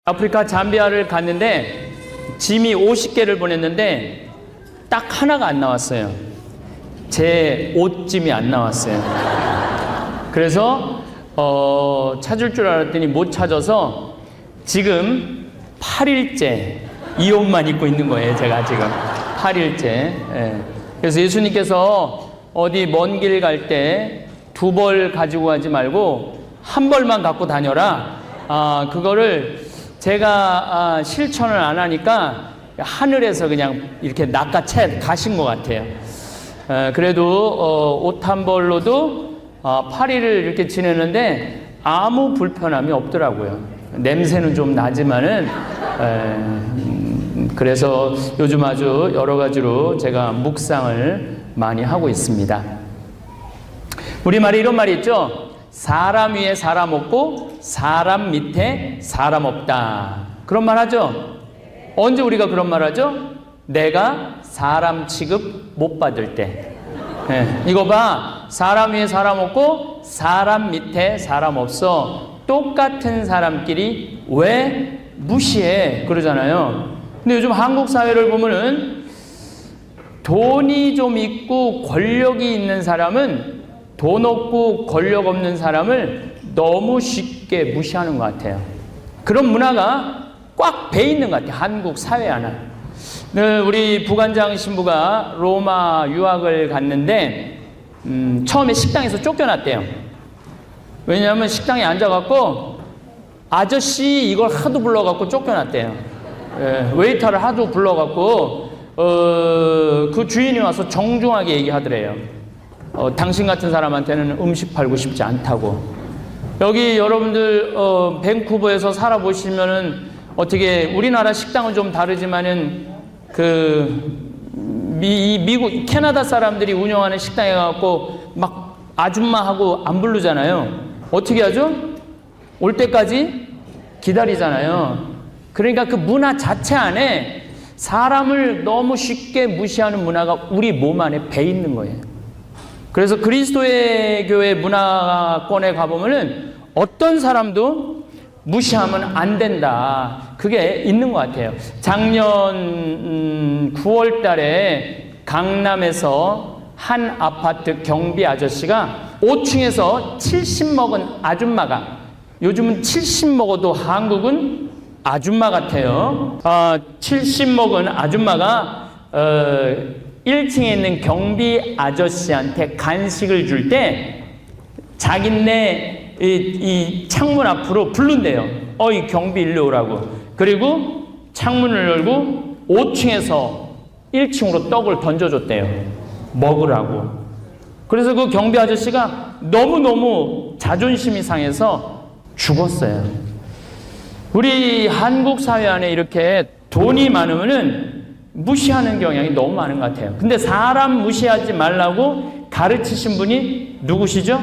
아프리카 잠비아를 갔는데 짐이 50개를 보냈는데 딱 하나가 안 나왔어요. 제 옷짐이 안 나왔어요. 그래서 찾을 줄 알았더니 못 찾아서 지금 8일째 이 옷만 입고 있는 거예요. 제가 지금 8일째. 예. 그래서 예수님께서 어디 먼 길 갈 때 2벌 가지고 가지 말고 1벌만 갖고 다녀라. 그거를 제가 실천을 안 하니까 하늘에서 그냥 이렇게 낚아채 가신 것 같아요. 그래도 옷 1벌로도 8일을 이렇게 지내는데 아무 불편함이 없더라고요. 냄새는 좀 나지만은 그래서 요즘 아주 여러 가지로 제가 묵상을 많이 하고 있습니다. 우리말에 이런 말이 있죠. 사람 위에 사람 없고 사람 밑에 사람 없다. 그런 말 하죠. 언제 우리가 그런 말 하죠? 내가 사람 취급 못 받을 때. 이거 봐. 사람 위에 사람 없고 사람 밑에 사람 없어. 똑같은 사람끼리 왜 무시해? 그러잖아요. 근데 요즘 한국 사회를 보면은 돈이 좀 있고 권력이 있는 사람은 돈 없고 권력 없는 사람을 너무 쉽게 무시하는 것 같아요. 그런 문화가 꽉 배 있는 것 같아요. 한국 사회 안에. 우리 부관장 신부가 로마 유학을 갔는데 처음에 식당에서 쫓겨났대요. 왜냐하면 식당에 앉아갖고 아저씨 이걸 하도 불러갖고 쫓겨났대요. 웨이터를 하도 불러갖고 그 주인이 와서 정중하게 얘기하더래요. 당신 같은 사람한테는 음식 팔고 싶지 않다고. 여기 여러분들 밴쿠버에서 살아보시면은 어떻게 우리나라 식당은 좀 다르지만은 미국 캐나다 사람들이 운영하는 식당에 가갖고 막 아줌마하고 안 부르잖아요. 어떻게 하죠? 올 때까지 기다리잖아요. 그러니까 그 문화 자체 안에 사람을 너무 쉽게 무시하는 문화가 우리 몸 안에 배 있는 거예요. 그래서 그리스도의 교회 문화권에 가보면은 어떤 사람도 무시하면 안 된다. 그게 있는 것 같아요. 작년 9월 달에 강남에서 한 아파트 경비 아저씨가 5층에서 70 먹은 아줌마가, 요즘은 70 먹어도 한국은 아줌마 같아요. 70 먹은 아줌마가 1층에 있는 경비 아저씨한테 간식을 줄 때 자기네 이 창문 앞으로 부른대요. 이 경비 일로 오라고. 그리고 창문을 열고 5층에서 1층으로 떡을 던져줬대요. 먹으라고. 그래서 그 경비 아저씨가 너무너무 자존심이 상해서 죽었어요. 우리 한국 사회 안에 이렇게 돈이 많으면은 무시하는 경향이 너무 많은 것 같아요. 근데 사람 무시하지 말라고 가르치신 분이 누구시죠?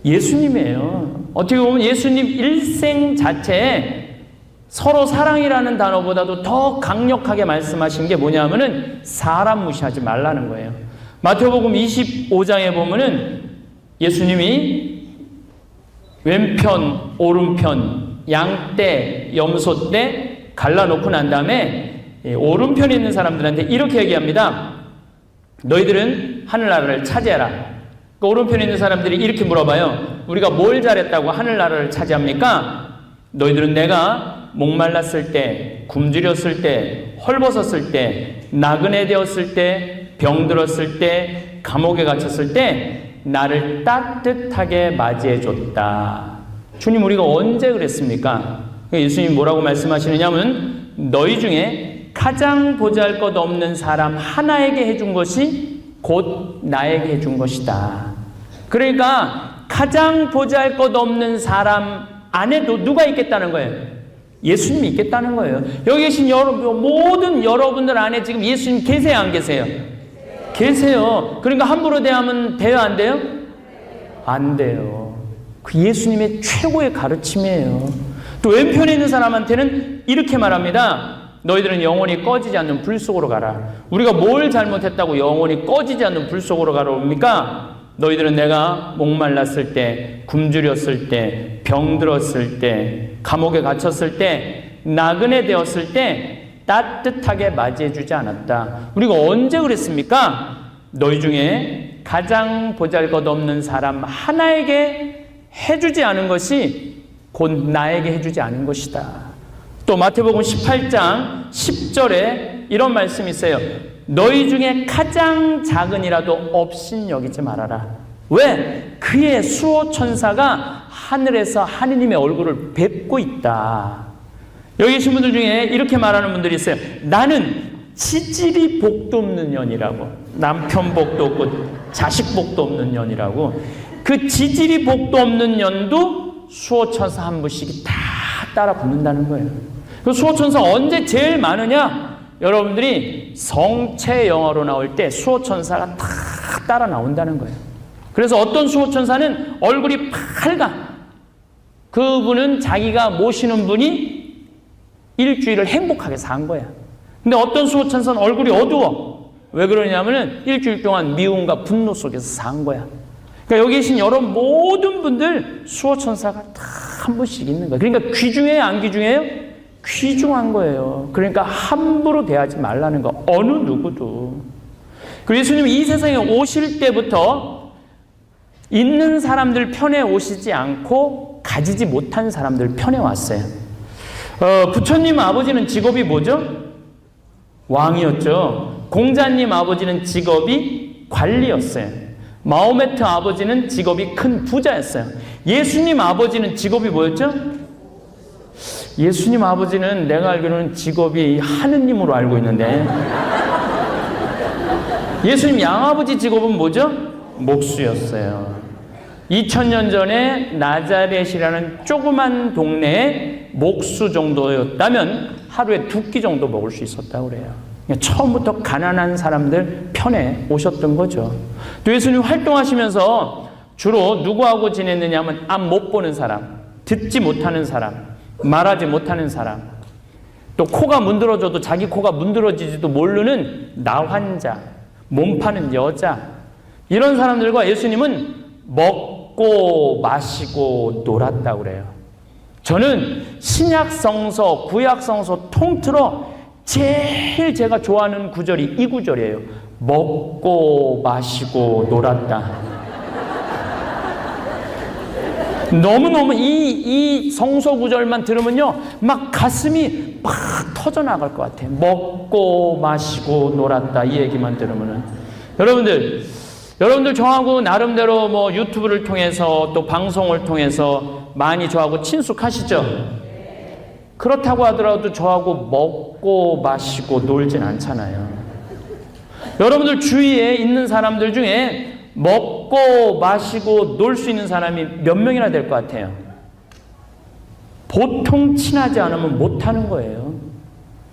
예수님이에요. 어떻게 보면 예수님 일생 자체에 서로 사랑이라는 단어보다도 더 강력하게 말씀하신 게 뭐냐면은 사람 무시하지 말라는 거예요. 마태복음 25장에 보면은 예수님이 왼편, 오른편, 양떼, 염소떼 갈라놓고 난 다음에 오른편에 있는 사람들한테 이렇게 얘기합니다. 너희들은 하늘나라를 차지해라. 그 오른편에 있는 사람들이 이렇게 물어봐요. 우리가 뭘 잘했다고 하늘나라를 차지합니까? 너희들은 내가 목말랐을 때, 굶주렸을 때, 헐벗었을 때, 나그네 되었을 때, 병들었을 때, 감옥에 갇혔을 때 나를 따뜻하게 맞이해 줬다. 주님, 우리가 언제 그랬습니까? 예수님 뭐라고 말씀하시느냐면 너희 중에 가장 보잘것없는 사람 하나에게 해준 것이 곧 나에게 해준 것이다. 그러니까 가장 보잘것없는 사람 안에도 누가 있겠다는 거예요? 예수님이 있겠다는 거예요. 여기 계신 모든 여러분들 안에 지금 예수님 계세요, 안 계세요? 계세요. 그러니까 함부로 대하면 돼요, 안 돼요? 안 돼요. 그 예수님의 최고의 가르침이에요. 또 왼편에 있는 사람한테는 이렇게 말합니다. 너희들은 영원히 꺼지지 않는 불 속으로 가라. 우리가 뭘 잘못했다고 영원히 꺼지지 않는 불 속으로 가라 옵니까? 너희들은 내가 목말랐을 때, 굶주렸을 때, 병들었을 때, 감옥에 갇혔을 때 나그네 되었을 때 따뜻하게 맞이해주지 않았다. 우리가 언제 그랬습니까? 너희 중에 가장 보잘것없는 사람 하나에게 해주지 않은 것이 곧 나에게 해주지 않은 것이다. 또 마태복음 18장 10절에 이런 말씀이 있어요. 너희 중에 가장 작은이라도 업신여기지 말아라. 왜? 그의 수호천사가 하늘에서 하느님의 얼굴을 뵙고 있다. 여기 계신 분들 중에 이렇게 말하는 분들이 있어요. 나는 지질이 복도 없는 년이라고. 남편 복도 없고 자식 복도 없는 년이라고. 그 지질이 복도 없는 년도 수호천사 한 분씩이 다 따라 붙는다는 거예요. 그 수호천사 언제 제일 많으냐? 여러분들이 성체 영화로 나올 때 수호천사가 다 따라 나온다는 거예요. 그래서 어떤 수호천사는 얼굴이 밝아. 그분은 자기가 모시는 분이 일주일을 행복하게 산 거야. 근데 어떤 수호천사는 얼굴이 어두워. 왜 그러냐면은 일주일 동안 미움과 분노 속에서 산 거야. 그러니까 여기 계신 여러분 모든 분들 수호천사가 다 한 분씩 있는 거야. 그러니까 귀중해요, 안 귀중해요? 귀중한 거예요. 그러니까 함부로 대하지 말라는 거. 어느 누구도. 그리고 예수님이 이 세상에 오실 때부터 있는 사람들 편에 오시지 않고 가지지 못한 사람들 편에 왔어요. 부처님 아버지는 직업이 뭐죠? 왕이었죠. 공자님 아버지는 직업이 관리였어요. 마호메트 아버지는 직업이 큰 부자였어요. 예수님 아버지는 직업이 뭐였죠? 예수님 아버지는 내가 알기로는 직업이 하느님으로 알고 있는데 예수님 양아버지 직업은 뭐죠? 목수였어요. 2000년 전에 나자렛이라는 조그만 동네에 목수 정도였다면 하루에 2끼 정도 먹을 수 있었다고 그래요. 처음부터 가난한 사람들 편에 오셨던 거죠. 또 예수님 활동하시면서 주로 누구하고 지냈느냐 하면 앞 못 보는 사람, 듣지 못하는 사람, 말하지 못하는 사람, 또 코가 문드러져도 자기 코가 문드러지지도 모르는 나환자, 몸 파는 여자, 이런 사람들과 예수님은 먹고 마시고 놀았다고 그래요. 저는 신약성서, 구약성서 통틀어 제일 제가 좋아하는 구절이 이 구절이에요. 먹고 마시고 놀았다. 너무너무 이 성서 구절만 들으면요, 막 가슴이 막 터져나갈 것 같아요. 먹고 마시고 놀았다. 이 얘기만 들으면은. 여러분들 저하고 나름대로 뭐 유튜브를 통해서 또 방송을 통해서 많이 저하고 친숙하시죠? 그렇다고 하더라도 저하고 먹고 마시고 놀진 않잖아요. 여러분들 주위에 있는 사람들 중에 먹고 마시고 놀 수 있는 사람이 몇 명이나 될 것 같아요? 보통 친하지 않으면 못하는 거예요.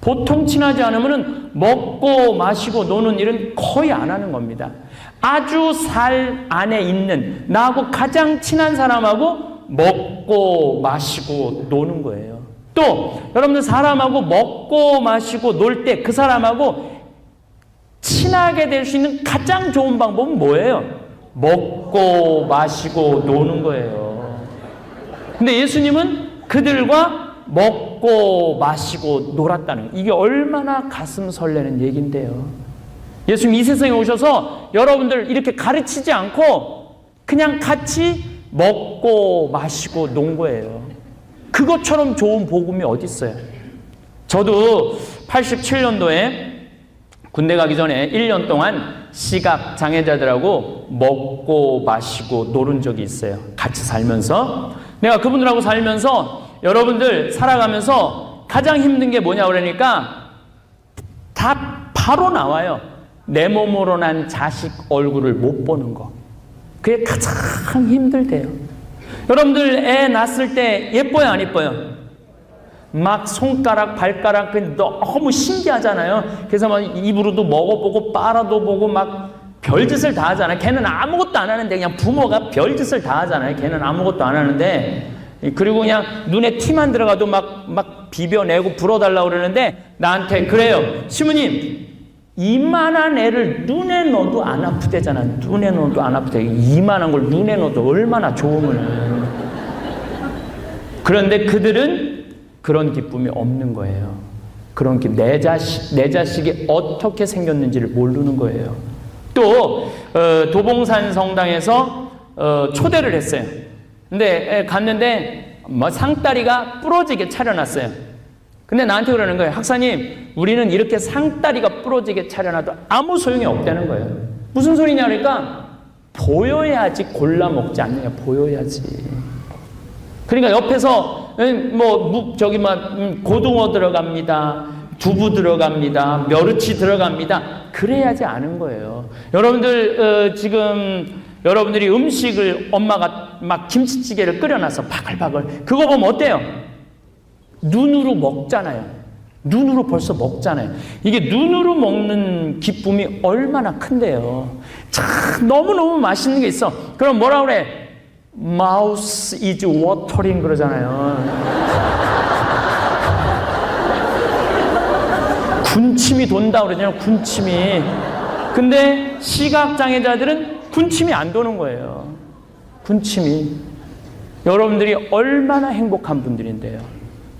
보통 친하지 않으면 먹고 마시고 노는 일은 거의 안 하는 겁니다. 아주 살 안에 있는 나하고 가장 친한 사람하고 먹고 마시고 노는 거예요. 또 여러분들 사람하고 먹고 마시고 놀 때 그 사람하고 친하게 될 수 있는 가장 좋은 방법은 뭐예요? 먹고 마시고 노는 거예요. 근데 예수님은 그들과 먹고 마시고 놀았다는, 이게 얼마나 가슴 설레는 얘기인데요. 예수님 이 세상에 오셔서 여러분들 이렇게 가르치지 않고 그냥 같이 먹고 마시고 논 거예요. 그것처럼 좋은 복음이 어디 있어요? 저도 87년도에 군대 가기 전에 1년 동안 시각 장애자들하고 먹고 마시고 놀은 적이 있어요. 같이 살면서. 내가 그분들하고 살면서 여러분들 살아가면서 가장 힘든 게 뭐냐 그러니까 다 바로 나와요. 내 몸으로 난 자식 얼굴을 못 보는 거. 그게 가장 힘들대요. 여러분들 애 낳았을 때 예뻐요, 안 예뻐요? 막 손가락, 발가락 너무 신기하잖아요. 그래서 막 입으로도 먹어보고 빨아도 보고 막 별짓을 다 하잖아요. 걔는 아무것도 안 하는데 그냥 부모가 별짓을 다 하잖아요. 걔는 아무것도 안 하는데, 그리고 그냥 눈에 티만 들어가도 막 비벼내고 불어달라고 그러는데 나한테 그래요. 시부님, 이만한 애를 눈에 넣어도 안 아프대잖아. 눈에 넣어도 안 아프대. 이만한 걸 눈에 넣어도 얼마나 좋으면은. 그런데 그들은 그런 기쁨이 없는 거예요. 그런 기쁨. 내 자식이 어떻게 생겼는지를 모르는 거예요. 또 도봉산 성당에서 초대를 했어요. 근데 갔는데 뭐 상다리가 부러지게 차려놨어요. 근데 나한테 그러는 거예요. 학사님, 우리는 이렇게 상다리가 부러지게 차려놔도 아무 소용이 없다는 거예요. 무슨 소리냐 그러니까 보여야지 골라 먹지 않느냐. 보여야지. 그러니까 옆에서 고등어 들어갑니다, 두부 들어갑니다, 멸치 들어갑니다, 그래야지 아는 거예요. 여러분들 지금 여러분들이 음식을 엄마가 막 김치찌개를 끓여놔서 바글바글, 그거 보면 어때요? 눈으로 먹잖아요. 눈으로 벌써 먹잖아요. 이게 눈으로 먹는 기쁨이 얼마나 큰데요. 참 너무너무 맛있는 게 있어. 그럼 뭐라 그래? Mouth is watering 그러잖아요. 군침이 돈다 그러잖아요. 군침이. 근데 시각장애자들은 군침이 안 도는 거예요. 군침이. 여러분들이 얼마나 행복한 분들인데요.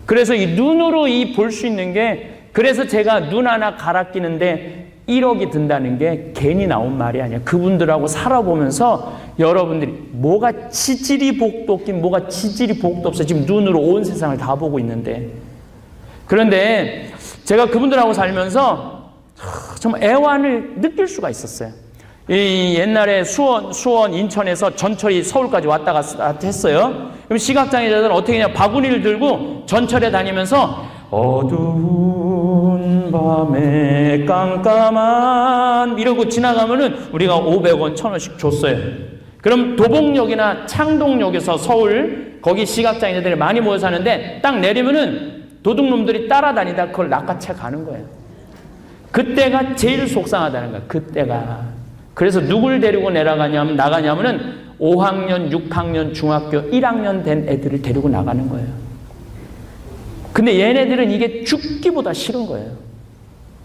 그래서 이 눈으로 볼 수 있는 게, 그래서 제가 눈 하나 갈아 끼는데 1억이 든다는 게 괜히 나온 말이 아니야. 그분들하고 살아보면서 여러분들이 뭐가 지질이 복도 없긴 뭐가 지질이 복도 없어. 지금 눈으로 온 세상을 다 보고 있는데. 그런데 제가 그분들하고 살면서 정말 애환을 느낄 수가 있었어요. 이 옛날에 수원, 인천에서 전철이 서울까지 왔다 갔다 했어요. 그럼 시각장애자들은 어떻게 하냐? 바구니를 들고 전철에 다니면서 어두운 밤에 깜깜한 이러고 지나가면은 우리가 500원, 1000원씩 줬어요. 그럼 도봉역이나 창동역에서 서울, 거기 시각장애자들이 많이 모여 사는데 딱 내리면은 도둑놈들이 따라다니다 그걸 낚아채 가는 거예요. 그때가 제일 속상하다는 거야. 그때가. 그래서 누굴 데리고 나가냐면은 5학년, 6학년, 중학교 1학년 된 애들을 데리고 나가는 거예요. 근데 얘네들은 이게 죽기보다 싫은 거예요.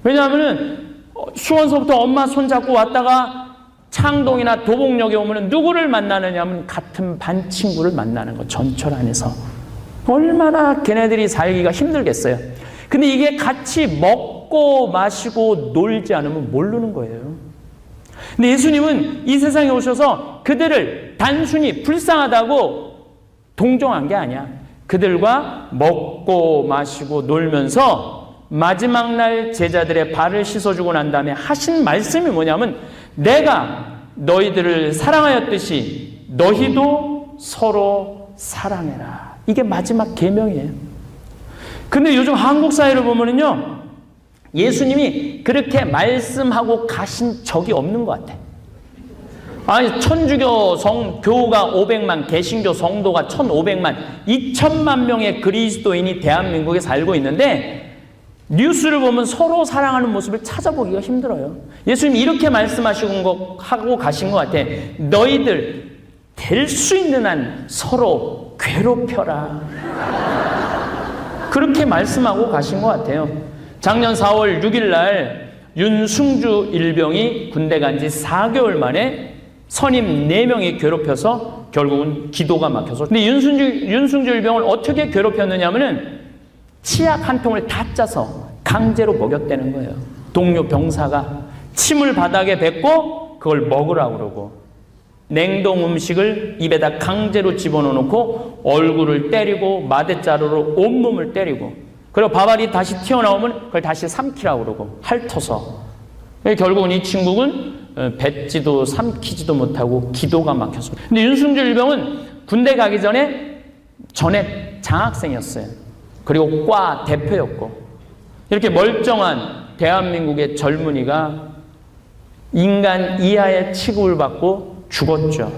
왜냐하면은 수원서부터 엄마 손잡고 왔다가 창동이나 도봉역에 오면은 누구를 만나느냐 하면 같은 반 친구를 만나는 거. 전철 안에서. 얼마나 걔네들이 살기가 힘들겠어요. 근데 이게 같이 먹고 마시고 놀지 않으면 모르는 거예요. 근데 예수님은 이 세상에 오셔서 그들을 단순히 불쌍하다고 동정한 게 아니야. 그들과 먹고 마시고 놀면서 마지막 날 제자들의 발을 씻어주고 난 다음에 하신 말씀이 뭐냐면, 내가 너희들을 사랑하였듯이 너희도 서로 사랑해라. 이게 마지막 계명이에요. 근데 요즘 한국 사회를 보면은요, 예수님이 그렇게 말씀하고 가신 적이 없는 것 같아. 아니, 천주교 교우가 500만, 개신교 성도가 1500만, 2천만 명의 그리스도인이 대한민국에 살고 있는데 뉴스를 보면 서로 사랑하는 모습을 찾아보기가 힘들어요. 예수님이 이렇게 말씀하시고 하고 가신 것 같아. 너희들 될 수 있는 한 서로 괴롭혀라. 그렇게 말씀하고 가신 것 같아요. 작년 4월 6일 날 윤승주 일병이 군대 간 지 4개월 만에 선임 4명이 괴롭혀서 결국은 기도가 막혀서. 근데 윤승주 일병을 어떻게 괴롭혔느냐 하면은 치약 한 통을 다 짜서 강제로 먹였다는 거예요. 동료 병사가 침을 바닥에 뱉고 그걸 먹으라고 그러고, 냉동 음식을 입에다 강제로 집어넣고 얼굴을 때리고 마대자루로 온몸을 때리고, 그리고 밥알이 다시 튀어나오면 그걸 다시 삼키라고 그러고 핥아서. 결국은 이 친구는 뱉지도 삼키지도 못하고 기도가 막혀서. 근데 윤승주 일병은 군대 가기 전에 전액 장학생이었어요. 그리고 과 대표였고, 이렇게 멀쩡한 대한민국의 젊은이가 인간 이하의 취급을 받고 죽었죠.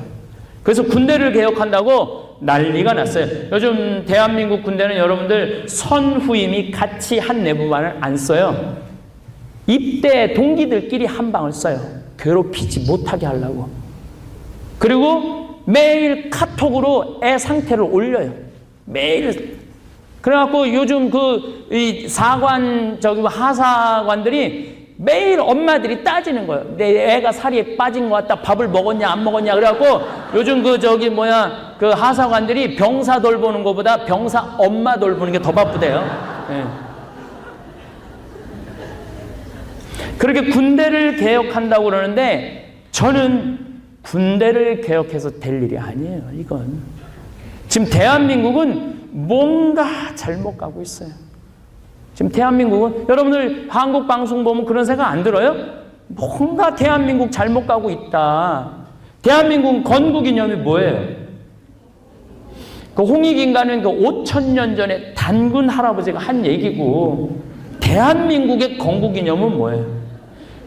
그래서 군대를 개혁한다고 난리가 났어요. 요즘 대한민국 군대는 여러분들 선후임이 같이 한 내부만을 안 써요. 입대 동기들끼리 한 방을 써요. 괴롭히지 못하게 하려고. 그리고 매일 카톡으로 애 상태를 올려요. 매일. 그래갖고 요즘 이 하사관들이 매일 엄마들이 따지는 거예요. 내 애가 살이 빠진 것 같다. 밥을 먹었냐 안 먹었냐. 그래갖고 요즘 그 하사관들이 병사 돌보는 것보다 병사 엄마 돌보는 게 더 바쁘대요. 예. 그렇게 군대를 개혁한다고 그러는데 저는 군대를 개혁해서 될 일이 아니에요. 이건 지금 대한민국은 뭔가 잘못 가고 있어요. 지금 대한민국은 여러분들 한국 방송 보면 그런 생각 안 들어요? 뭔가 대한민국 잘못 가고 있다. 대한민국 건국 이념이 뭐예요? 그 홍익인간은 그 5,000년 전에 단군 할아버지가 한 얘기고, 대한민국의 건국 이념은 뭐예요?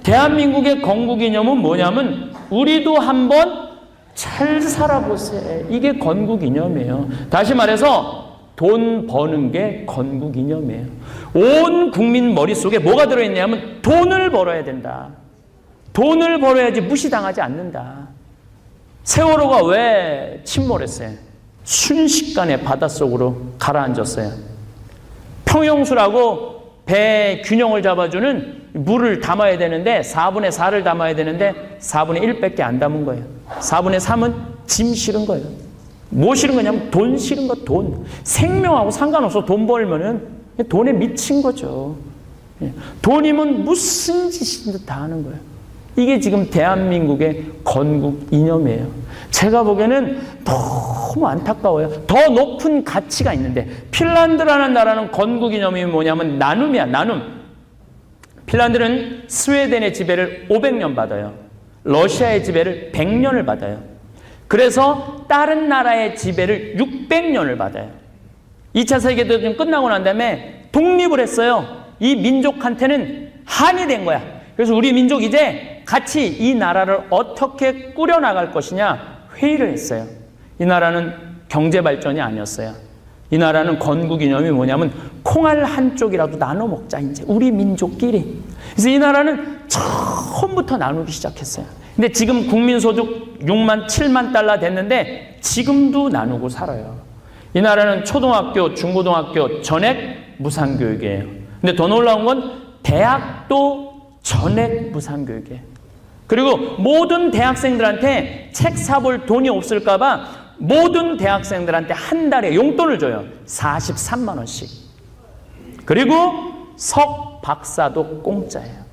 대한민국의 건국 이념은 뭐냐면 우리도 한번 잘 살아보세요. 이게 건국 이념이에요. 다시 말해서 돈 버는 게 건국 이념이에요. 온 국민 머릿속에 뭐가 들어있냐면 돈을 벌어야 된다. 돈을 벌어야지 무시당하지 않는다. 세월호가 왜 침몰했어요? 순식간에 바닷속으로 가라앉았어요. 평형수라고 배 균형을 잡아주는 물을 담아야 되는데 4분의 4를 담아야 되는데 4분의 1밖에 안 담은 거예요. 4분의 3은 짐 실은 거예요. 뭐 실은 거냐면 돈 실은 거, 돈. 생명하고 상관없어. 돈 벌면은 돈에 미친 거죠. 돈이면 무슨 짓이든 다 하는 거예요. 이게 지금 대한민국의 건국 이념이에요. 제가 보기에는 너무 안타까워요. 더 높은 가치가 있는데, 핀란드라는 나라는 건국 이념이 뭐냐면 나눔이야, 나눔. 핀란드는 스웨덴의 지배를 500년 받아요. 러시아의 지배를 100년을 받아요. 그래서 다른 나라의 지배를 600년을 받아요. 2차 세계대전 끝나고 난 다음에 독립을 했어요. 이 민족한테는 한이 된 거야. 그래서 우리 민족 이제 같이 이 나라를 어떻게 꾸려나갈 것이냐 회의를 했어요. 이 나라는 경제 발전이 아니었어요. 이 나라는 건국 이념이 뭐냐면 콩알 한 쪽이라도 나눠 먹자, 이제 우리 민족끼리. 그래서 이 나라는 처음부터 나누기 시작했어요. 근데 지금 국민소득 6만 7만 달러 됐는데 지금도 나누고 살아요. 이 나라는 초등학교, 중고등학교 전액 무상교육이에요. 근데 더 놀라운 건 대학도 전액 무상교육이에요. 그리고 모든 대학생들한테 책 사볼 돈이 없을까 봐 모든 대학생들한테 한 달에 용돈을 줘요. 43만 원씩. 그리고 석 박사도 공짜예요.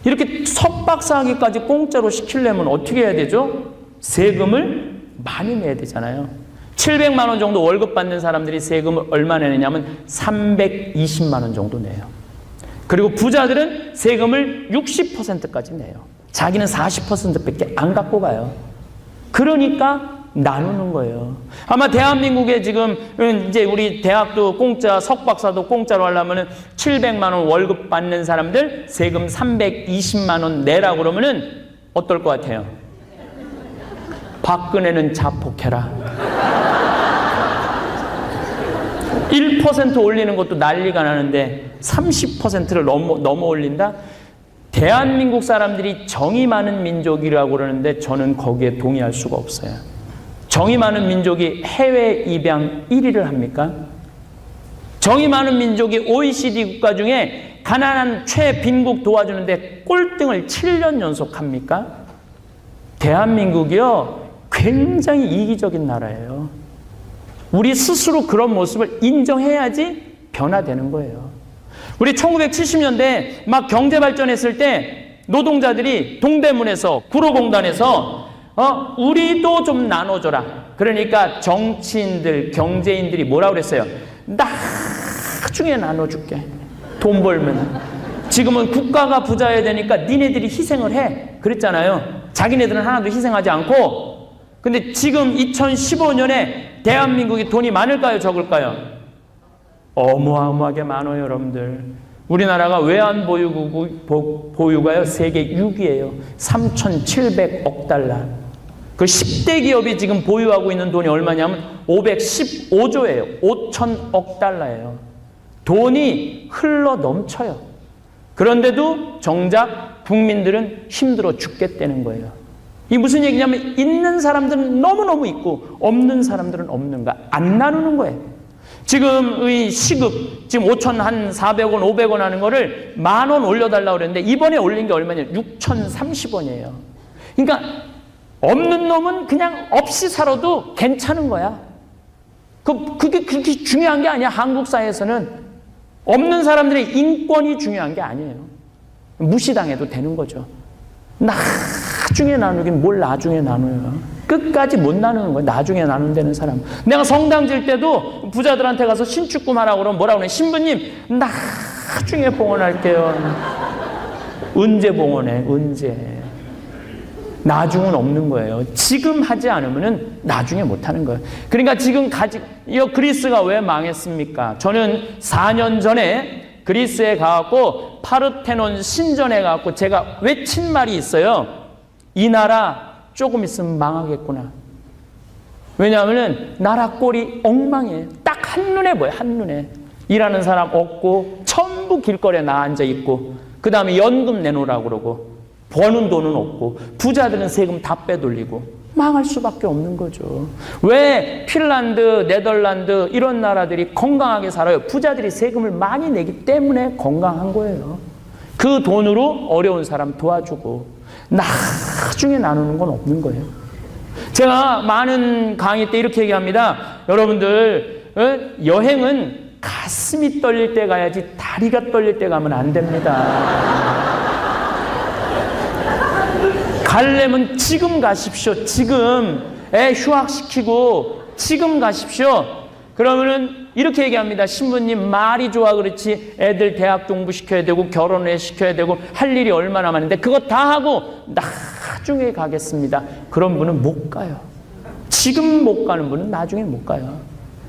이렇게 석 박사 하기까지 공짜로 시키려면 어떻게 해야 되죠? 세금을 많이 내야 되잖아요. 700만 원 정도 월급 받는 사람들이 세금을 얼마 내냐면 320만 원 정도 내요. 그리고 부자들은 세금을 60%까지 내요. 자기는 40%밖에 안 갖고 가요. 그러니까 나누는 거예요. 아마 대한민국에 지금 이제 우리 대학도 공짜, 석박사도 공짜로 하려면은 700만 원 월급 받는 사람들 세금 320만 원 내라고 그러면은 어떨 것 같아요? 박근혜는 자폭해라. 1% 올리는 것도 난리가 나는데 30%를 넘어 올린다? 대한민국 사람들이 정이 많은 민족이라고 그러는데 저는 거기에 동의할 수가 없어요. 정이 많은 민족이 해외 입양 1위를 합니까? 정이 많은 민족이 OECD 국가 중에 가난한 최빈국 도와주는데 꼴등을 7년 연속 합니까? 대한민국이요, 굉장히 이기적인 나라예요. 우리 스스로 그런 모습을 인정해야지 변화되는 거예요. 우리 1970년대 막 경제 발전했을 때 노동자들이 동대문에서 구로공단에서 우리도 좀 나눠줘라. 그러니까 정치인들, 경제인들이 뭐라고 그랬어요? 나중에 나눠줄게. 돈 벌면. 지금은 국가가 부자여야 되니까 니네들이 희생을 해. 그랬잖아요. 자기네들은 하나도 희생하지 않고. 근데 지금 2015년에 대한민국이 돈이 많을까요? 적을까요? 어마어마하게 많아요, 여러분들. 우리나라가 외환 보유가요, 세계 6위예요. 3,700억 달러. 그 10대 기업이 지금 보유하고 있는 돈이 얼마냐면 515조예요. 5,000억 달러예요. 돈이 흘러 넘쳐요. 그런데도 정작 국민들은 힘들어 죽겠다는 거예요. 이게 무슨 얘기냐면 있는 사람들은 너무너무 있고 없는 사람들은 없는가? 안 나누는 거예요. 지금의 시급, 지금 5,400원, 500원 하는 거를 10,000원 올려달라고 그랬는데 이번에 올린 게 얼마냐면 6,030원이에요. 그러니까 없는 놈은 그냥 없이 살아도 괜찮은 거야. 그게 그렇게 중요한 게 아니야. 한국 사회에서는 없는 사람들의 인권이 중요한 게 아니에요. 무시당해도 되는 거죠. 나중에 나누긴 뭘 나중에 나눠요. 끝까지 못 나누는 거예요. 나중에 나눈다는 사람. 내가 성당 질 때도 부자들한테 가서 신축금 하라고 그러면 뭐라고 그래? 신부님 나중에 봉헌할게요. 언제 봉헌해? 언제? 나중은 없는 거예요. 지금 하지 않으면 나중에 못하는 거예요. 그러니까 지금 그리스가 왜 망했습니까? 저는 4년 전에 그리스에 가갖고 파르테논 신전에 가갖고 제가 외친 말이 있어요. 이 나라 조금 있으면 망하겠구나. 왜냐하면 나라 꼴이 엉망이에요. 딱 한눈에 보여요. 한눈에. 일하는 사람 없고 전부 길거리에 나앉아 있고 그 다음에 연금 내놓으라고 그러고 버는 돈은 없고 부자들은 세금 다 빼돌리고 망할 수밖에 없는 거죠. 왜 핀란드, 네덜란드 이런 나라들이 건강하게 살아요? 부자들이 세금을 많이 내기 때문에 건강한 거예요. 그 돈으로 어려운 사람 도와주고 나중에 나누는 건 없는 거예요. 제가 많은 강의 때 이렇게 얘기합니다. 여러분들 여행은 가슴이 떨릴 때 가야지 다리가 떨릴 때 가면 안 됩니다. 가려면 지금 가십시오. 지금 애 휴학시키고 지금 가십시오. 그러면은 이렇게 얘기합니다. 신부님 말이 좋아 그렇지 애들 대학 공부시켜야 되고 결혼을 시켜야 되고 할 일이 얼마나 많은데 그거 다 하고 나중에 가겠습니다. 그런 분은 못 가요. 지금 못 가는 분은 나중에 못 가요.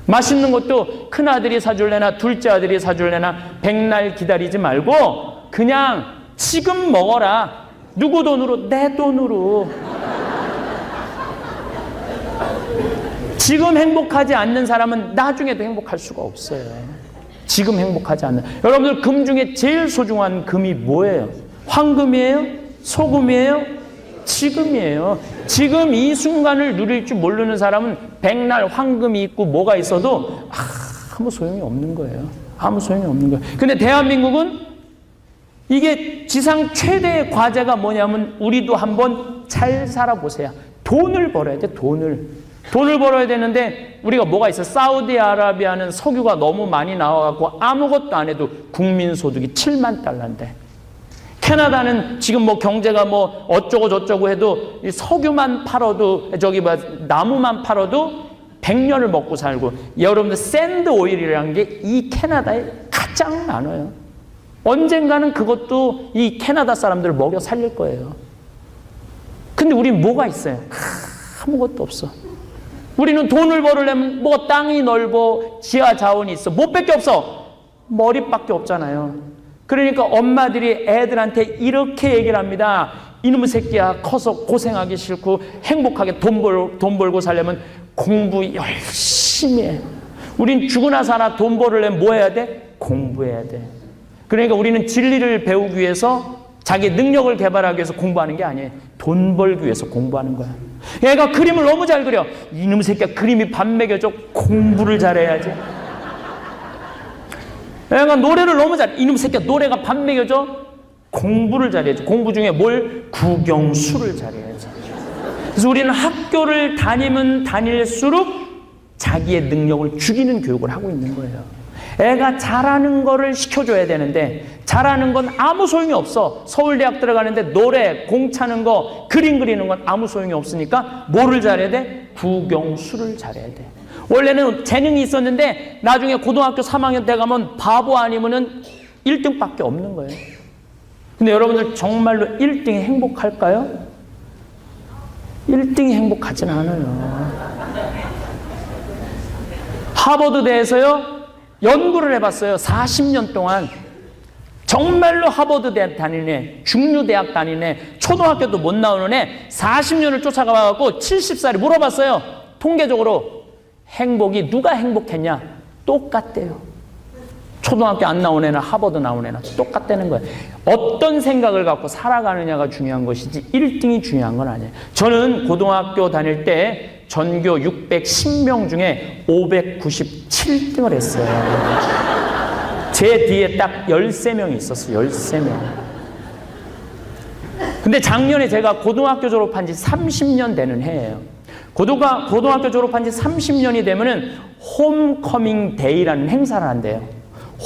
맛있는 것도 큰아들이 사줄래나 둘째 아들이 사줄래나 백날 기다리지 말고 그냥 지금 먹어라. 누구 돈으로? 내 돈으로. 지금 행복하지 않는 사람은 나중에도 행복할 수가 없어요. 지금 행복하지 않는. 여러분들 금 중에 제일 소중한 금이 뭐예요? 황금이에요? 소금이에요? 지금이에요. 지금 이 순간을 누릴 줄 모르는 사람은 백날 황금이 있고 뭐가 있어도 아무 소용이 없는 거예요. 아무 소용이 없는 거예요. 근데 대한민국은 이게 지상 최대의 과제가 뭐냐면 우리도 한번 잘 살아보세요. 돈을 벌어야 돼. 돈을 벌어야 되는데 우리가 뭐가 있어? 사우디아라비아는 석유가 너무 많이 나와갖고 아무것도 안 해도 국민소득이 7만 달러인데 캐나다는 지금 뭐 경제가 뭐 어쩌고 저쩌고 해도 석유만 팔아도 나무만 팔아도 100년을 먹고 살고 여러분들 샌드 오일이라는 게 이 캐나다에 가장 많아요. 언젠가는 그것도 이 캐나다 사람들을 먹여 살릴 거예요. 근데 우린 뭐가 있어요? 아무것도 없어. 우리는 돈을 벌으려면 뭐 땅이 넓어 지하 자원이 있어. 뭐밖에 없어? 머리밖에 없잖아요. 그러니까 엄마들이 애들한테 이렇게 얘기를 합니다. 이놈의 새끼야 커서 고생하기 싫고 행복하게 돈 벌고 살려면 공부 열심히 해. 우린 죽으나 사나 돈 벌으려면 뭐 해야 돼? 공부해야 돼. 그러니까 우리는 진리를 배우기 위해서 자기 능력을 개발하기 위해서 공부하는 게 아니에요. 돈 벌기 위해서 공부하는 거야. 얘가 그림을 너무 잘 그려. 이놈의 새끼야 그림이 밥 먹여줘. 공부를 잘해야지. 얘가 노래를 너무 잘해. 이놈의 새끼야 노래가 밥 먹여줘. 공부를 잘해야지. 공부 중에 뭘? 국영수를 잘해야지. 그래서 우리는 학교를 다니면 다닐수록 자기의 능력을 죽이는 교육을 하고 있는 거예요. 애가 잘하는 거를 시켜줘야 되는데 잘하는 건 아무 소용이 없어. 서울대학 들어가는데 노래, 공 차는 거, 그림 그리는 건 아무 소용이 없으니까 뭐를 잘해야 돼? 국영수를 잘해야 돼. 원래는 재능이 있었는데 나중에 고등학교 3학년 때 가면 바보 아니면은 1등밖에 없는 거예요. 근데 여러분들 정말로 1등이 행복할까요? 1등이 행복하진 않아요. 하버드대에서요 연구를 해봤어요. 40년 동안 정말로 하버드 대학 다니는 애, 중류대학 다니는 애, 초등학교도 못 나오는 애 40년을 쫓아가갖고 70살이 물어봤어요. 통계적으로 행복이 누가 행복했냐? 똑같대요. 초등학교 안 나온 애나 하버드 나온 애나 똑같다는 거예요. 어떤 생각을 갖고 살아가느냐가 중요한 것이지 1등이 중요한 건 아니에요. 저는 고등학교 다닐 때 전교 610명 중에 597등을 했어요. 제 뒤에 딱 13명이 있었어요. 13명. 근데 작년에 제가 고등학교 졸업한 지 30년 되는 해예요. 고등학교 졸업한 지 30년이 되면은 홈커밍 데이라는 행사를 한대요.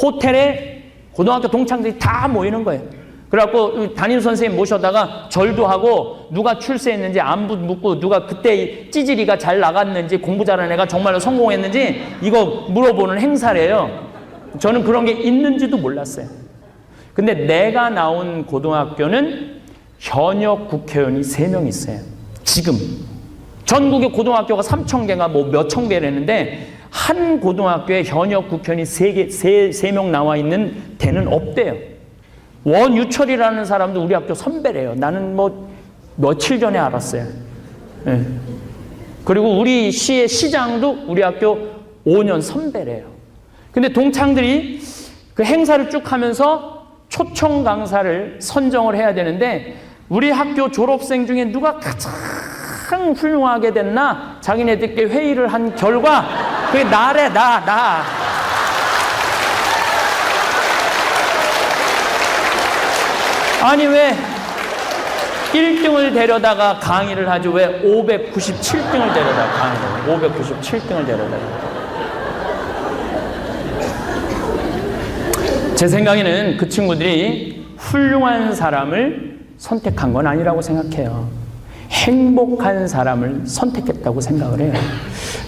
호텔에 고등학교 동창들이 다 모이는 거예요. 그래갖고 담임 선생님 모셔다가 절도 하고 누가 출세했는지 안부 묻고 누가 그때 찌질이가 잘 나갔는지 공부 잘하는 애가 정말로 성공했는지 이거 물어보는 행사래요. 저는 그런 게 있는지도 몰랐어요. 근데 내가 나온 고등학교는 현역 국회의원이 3명 있어요. 지금 전국의 고등학교가 3,000개가 뭐 몇천 개라는데 한 고등학교에 현역 국회의원이 3명 나와 있는 데는 없대요. 원유철이라는 사람도 우리 학교 선배래요. 나는 뭐 며칠 전에 알았어요. 네. 그리고 우리 시의 시장도 우리 학교 5년 선배래요. 근데 동창들이 그 행사를 쭉 하면서 초청 강사를 선정을 해야 되는데 우리 학교 졸업생 중에 누가 가장 훌륭하게 됐나 자기네들끼리 회의를 한 결과 그게 나래. 나. 아니 왜 1등을 데려다가 강의를 하지 왜 597등을 데려다가 강의를 597등을 데려다가 제 생각에는 그 친구들이 훌륭한 사람을 선택한 건 아니라고 생각해요. 행복한 사람을 선택했다고 생각을 해요.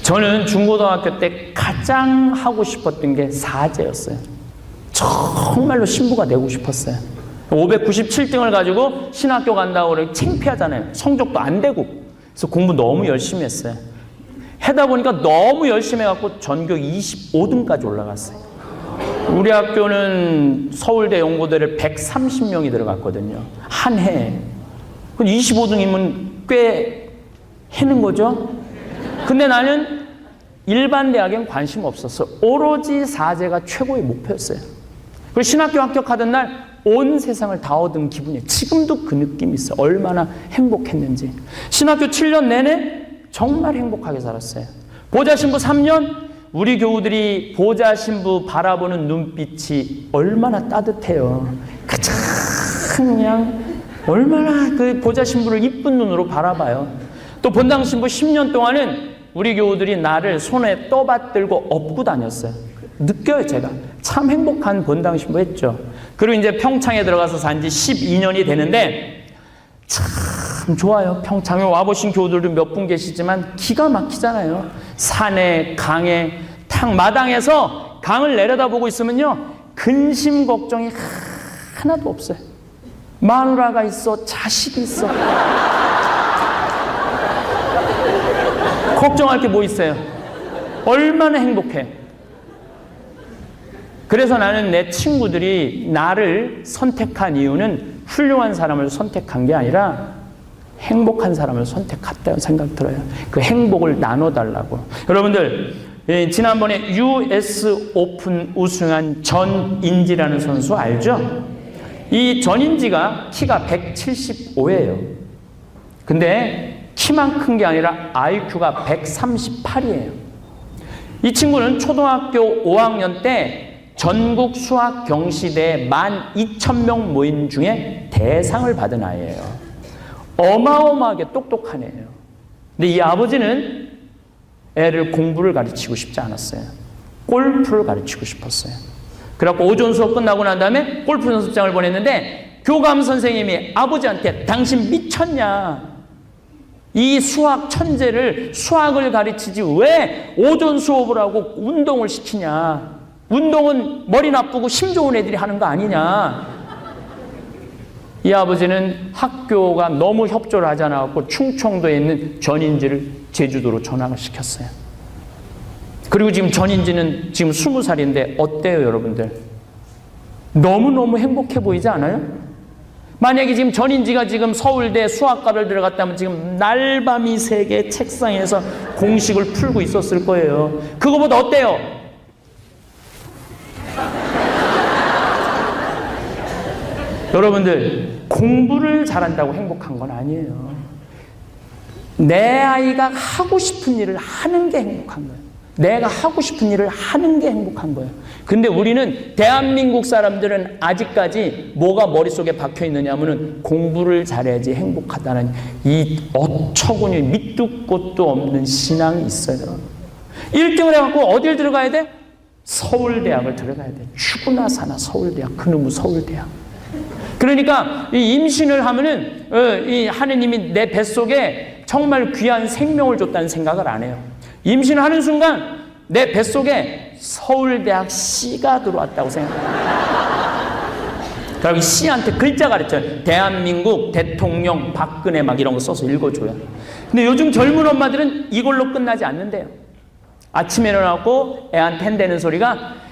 저는 중고등학교 때 가장 하고 싶었던 게 사제였어요. 정말로 신부가 되고 싶었어요. 597등을 가지고 신학교 간다고 그러고 창피하잖아요. 성적도 안 되고. 그래서 공부 너무 열심히 했어요. 하다 보니까 너무 열심히 해갖고 전교 25등까지 올라갔어요. 우리 학교는 서울대 연고대를 130명이 들어갔거든요. 한 해에. 25등이면 꽤 해는 거죠? 근데 나는 일반 대학엔 관심 없었어. 오로지 사제가 최고의 목표였어요. 그리고 신학교 합격하던 날 온 세상을 다 얻은 기분이에요. 지금도 그 느낌이 있어요. 얼마나 행복했는지. 신학교 7년 내내 정말 행복하게 살았어요. 보좌신부 3년 우리 교우들이 보좌신부 바라보는 눈빛이 얼마나 따뜻해요. 가장 그냥 얼마나 그 보좌신부를 이쁜 눈으로 바라봐요. 또 본당신부 10년 동안은 우리 교우들이 나를 손에 떠받들고 업고 다녔어요. 느껴요, 제가. 참 행복한 본당신부 했죠. 그리고 이제 평창에 들어가서 산 지 12년이 되는데 참 좋아요. 평창에 와보신 교우들도 몇 분 계시지만 기가 막히잖아요. 산에, 강에, 탕 마당에서 강을 내려다보고 있으면요. 근심 걱정이 하나도 없어요. 마누라가 있어, 자식이 있어. 걱정할 게 뭐 있어요? 얼마나 행복해. 그래서 나는 내 친구들이 나를 선택한 이유는 훌륭한 사람을 선택한 게 아니라 행복한 사람을 선택했다고 생각 들어요. 그 행복을 나눠달라고. 여러분들, 지난번에 US 오픈 우승한 전인지라는 선수 알죠? 이 전인지가 키가 175예요. 근데 키만 큰 게 아니라 IQ가 138이에요. 이 친구는 초등학교 5학년 때 전국 수학 경시대 12,000명 모임 중에 대상을 받은 아이예요. 어마어마하게 똑똑한 애예요. 근데 이 아버지는 애를 공부를 가르치고 싶지 않았어요. 골프를 가르치고 싶었어요. 그래갖고 오전 수업 끝나고 난 다음에 골프 연습장을 보냈는데 교감 선생님이 아버지한테 당신 미쳤냐? 이 수학 천재를 수학을 가르치지 왜 오전 수업을 하고 운동을 시키냐? 운동은 머리 나쁘고 심 좋은 애들이 하는 거 아니냐? 이 아버지는 학교가 너무 협조를 하지 않아서 충청도에 있는 전인지를 제주도로 전학을 시켰어요. 그리고 지금 전인지는 지금 20살인데 어때요, 여러분들? 너무너무 행복해 보이지 않아요? 만약에 지금 전인지가 지금 서울대 수학과를 들어갔다면 지금 날밤이 새게 책상에서 공식을 풀고 있었을 거예요. 그거보다 어때요? 여러분들, 공부를 잘한다고 행복한 건 아니에요. 내 아이가 하고 싶은 일을 하는 게 행복한 거예요. 내가 하고 싶은 일을 하는 게 행복한 거예요. 근데 우리는, 대한민국 사람들은 아직까지 뭐가 머릿속에 박혀 있느냐 하면은 공부를 잘해야지 행복하다는 이 어처구니 밑도 끝도 없는 신앙이 있어요. 1등을 해갖고 어딜 들어가야 돼? 서울대학을 들어가야 돼. 죽으나 사나 서울대학, 그놈의 서울대학. 그러니까 이 임신을 하면은 이 하느님이 내 뱃속에 정말 귀한 생명을 줬다는 생각을 안 해요. 임신을 하는 순간 내 뱃속에 서울대학 C가 들어왔다고 생각해요. 그리고 C한테 글자 가르쳐요. 대한민국 대통령 박근혜 막 이런 거 써서 읽어줘요. 근데 요즘 젊은 엄마들은 이걸로 끝나지 않는데요. 아침에 일어나고 애한테 핸대는 소리가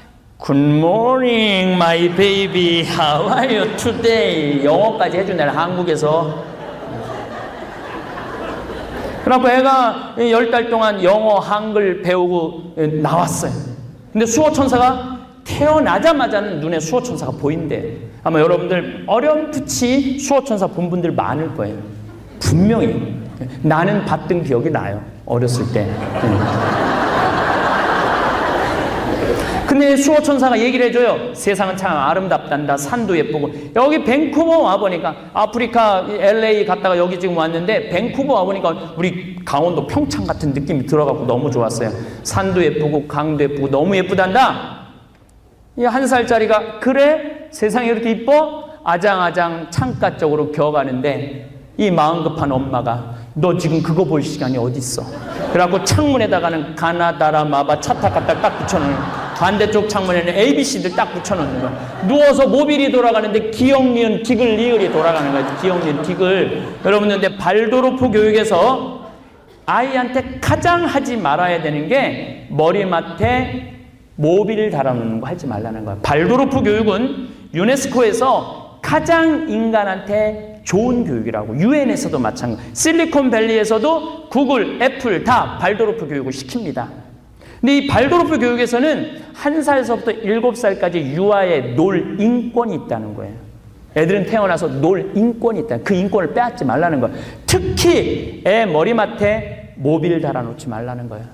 Good morning, my baby. How are you today? 영어까지 해준다. 한국에서. 그래갖고 애가 10달 동안 영어, 한글 배우고 나왔어요. 근데 수호천사가 태어나자마자는 눈에 수호천사가 보인대. 아마 여러분들 어렴풋이 수호천사 본 분들 많을 거예요. 분명히. 나는 봤던 기억이 나요. 어렸을 때. 근데 수호천사가 얘기를 해줘요. 세상은 참 아름답단다. 산도 예쁘고. 여기 밴쿠버 와보니까, 아프리카 LA 갔다가 여기 지금 왔는데 밴쿠버 와보니까 우리 강원도 평창 같은 느낌이 들어가고 너무 좋았어요. 산도 예쁘고 강도 예쁘고 너무 예쁘단다. 이 1살짜리가 그래? 세상이 이렇게 이뻐? 아장아장 창가 쪽으로 기어가는데 이 마음 급한 엄마가 너 지금 그거 볼 시간이 어딨어? 그래갖고 창문에다가는 가나다라 마바 차타카타 딱 붙여놓는, 반대쪽 창문에는 ABC들 딱 붙여놓는 거야. 누워서 모빌이 돌아가는데 기역, 니은, 디귿, 리을이 돌아가는 거야. 기역, 니은, 디귿. 여러분들, 근데 발도르프 교육에서 아이한테 가장 하지 말아야 되는 게 머리맡에 모빌을 달아놓는 거 하지 말라는 거야. 발도르프 교육은 유네스코에서 가장 인간한테 좋은 교육이라고. 유엔에서도 마찬가지. 실리콘밸리에서도 구글, 애플 다 발도르프 교육을 시킵니다. 근데 이 발도르프 교육에서는 1살서부터 7살까지 유아의 놀 인권이 있다는 거예요. 애들은 태어나서 놀 인권이 있다. 그 인권을 빼앗지 말라는 거예요. 특히 애 머리맡에 모빌 달아놓지 말라는 거예요.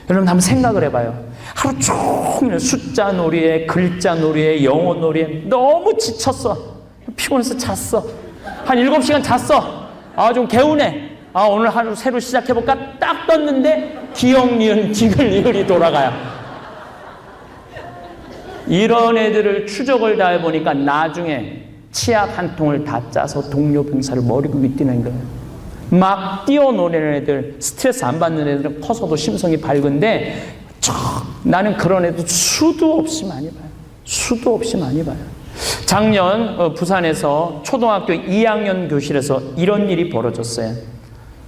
여러분 한번 생각을 해봐요. 하루 종일 숫자 놀이에, 글자 놀이에, 영어 놀이에 너무 지쳤어. 피곤해서 잤어. 한 7시간 잤어. 아, 좀 개운해. 아, 오늘 하루 새로 시작해볼까? 딱 떴는데 기역, 니은, 디귿, 리을이 돌아가요. 이런 애들을 추적을 다 해보니까 나중에 치약 한 통을 다 짜서 동료 병사를 머리 긁고 뛰는 거예요. 막 뛰어노는 애들, 스트레스 안 받는 애들은 커서도 심성이 밝은데 나는 그런 애들 수도 없이 많이 봐요. 수도 없이 많이 봐요. 작년 부산에서 초등학교 2학년 교실에서 이런 일이 벌어졌어요.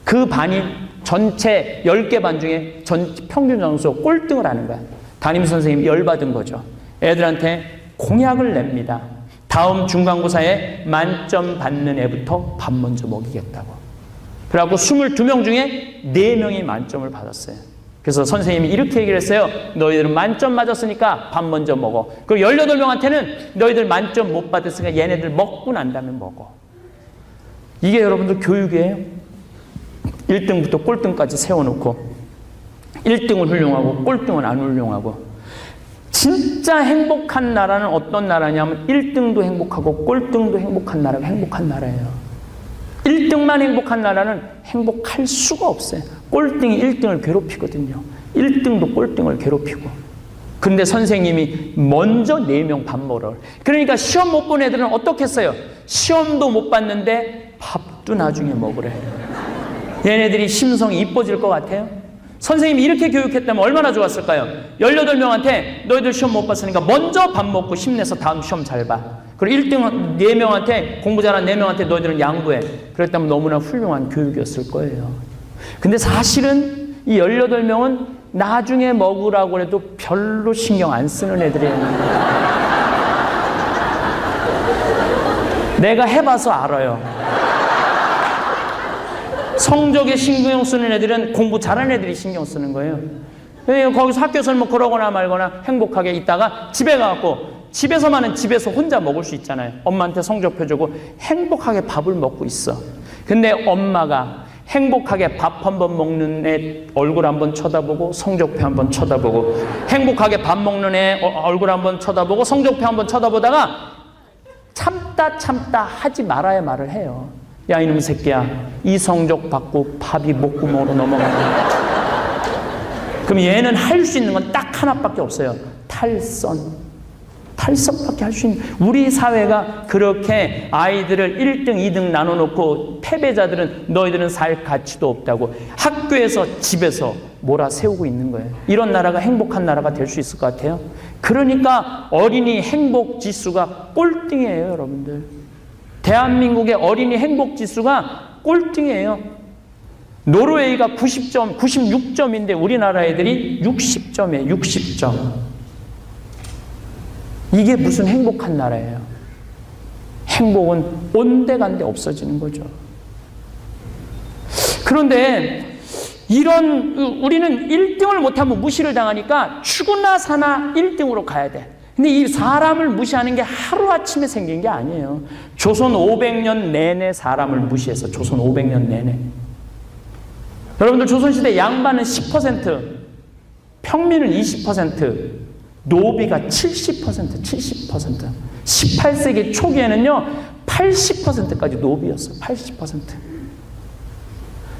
그 반이 전체 10개 반 중에 평균 점수 꼴등을 하는 거야. 담임선생님이 열받은 거죠. 애들한테 공약을 냅니다. 다음 중간고사에 만점 받는 애부터 밥 먼저 먹이겠다고. 그래갖고 22명 중에 4명이 만점을 받았어요. 그래서 선생님이 이렇게 얘기를 했어요. 너희들은 만점 맞았으니까 밥 먼저 먹어. 그리고 18명한테는 너희들 만점 못 받았으니까 얘네들 먹고 난 다음에 먹어. 이게 여러분들 교육이에요. 1등부터 꼴등까지 세워놓고 1등은 훌륭하고 꼴등은 안 훌륭하고. 진짜 행복한 나라는 어떤 나라냐면 1등도 행복하고 꼴등도 행복한 나라가 행복한 나라예요. 1등만 행복한 나라는 행복할 수가 없어요. 꼴등이 1등을 괴롭히거든요. 1등도 꼴등을 괴롭히고. 근데 선생님이 먼저 4명 밥 먹으라. 그러니까 시험 못 본 애들은 어떻게 했어요? 시험도 못 봤는데 밥도 나중에 먹으래. 얘네들이 심성이 이뻐질 것 같아요? 선생님이 이렇게 교육했다면 얼마나 좋았을까요? 18명한테 너희들 시험 못 봤으니까 먼저 밥 먹고 힘내서 다음 시험 잘 봐. 그리고 1등 4명한테, 공부 잘한 4명한테 너희들은 양보해. 그랬다면 너무나 훌륭한 교육이었을 거예요. 근데 사실은 이 18명은 나중에 먹으라고 해도 별로 신경 안 쓰는 애들이에요. 내가 해봐서 알아요. 성적에 신경 쓰는 애들은 공부 잘하는 애들이 신경 쓰는 거예요. 거기서 학교에서 뭐 그러거나 말거나 행복하게 있다가 집에 가갖고 집에서만은 집에서 혼자 먹을 수 있잖아요. 엄마한테 성적표 주고 행복하게 밥을 먹고 있어. 근데 엄마가 행복하게 밥 한 번 먹는 애 얼굴 한번 쳐다보고 성적표 한번 쳐다보고, 행복하게 밥 먹는 애 얼굴 한번 쳐다보고 성적표 한번 쳐다보다가 참다 하지 말아야 말을 해요. 야, 이놈 새끼야, 이 성적 받고 밥이 목구멍으로 넘어간다. 그럼 얘는 할 수 있는 건 딱 하나밖에 없어요. 탈선밖에 할 수 있는. 우리 사회가 그렇게 아이들을 1등, 2등 나눠놓고 패배자들은 너희들은 살 가치도 없다고 학교에서 집에서 몰아세우고 있는 거예요. 이런 나라가 행복한 나라가 될 수 있을 것 같아요? 그러니까 어린이 행복 지수가 꼴등이에요, 여러분들. 대한민국의 어린이 행복 지수가 꼴등이에요. 노르웨이가 90점, 96점인데 우리나라 애들이 60점이에요. 60점. 이게 무슨 행복한 나라예요? 행복은 온데간데 없어지는 거죠. 그런데 우리는 1등을 못하면 무시를 당하니까 죽으나 사나 1등으로 가야 돼. 근데 이 사람을 무시하는 게 하루아침에 생긴 게 아니에요. 조선 500년 내내 사람을 무시해서 조선 500년 내내. 여러분들 조선시대 양반은 10%, 평민은 20%, 노비가 70%. 18세기 초기에는요, 80%까지 노비였어요. 80%.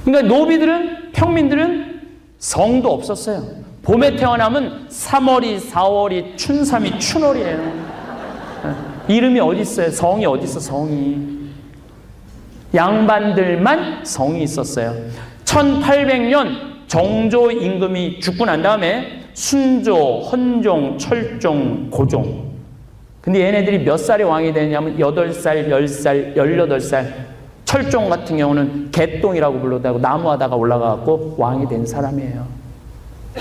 그러니까 노비들은, 평민들은 성도 없었어요. 봄에 태어나면 3월이, 4월이, 춘삼이, 춘월이에요. 이름이 어디 있어요? 성이 어디 있어, 성이. 양반들만 성이 있었어요. 1800년 정조 임금이 죽고 난 다음에 순조, 헌종, 철종, 고종. 근데 얘네들이 몇 살에 왕이 되냐면 8살, 10살, 18살. 철종 같은 경우는 개똥이라고 불러다고 나무하다가 올라가고 왕이 된 사람이에요.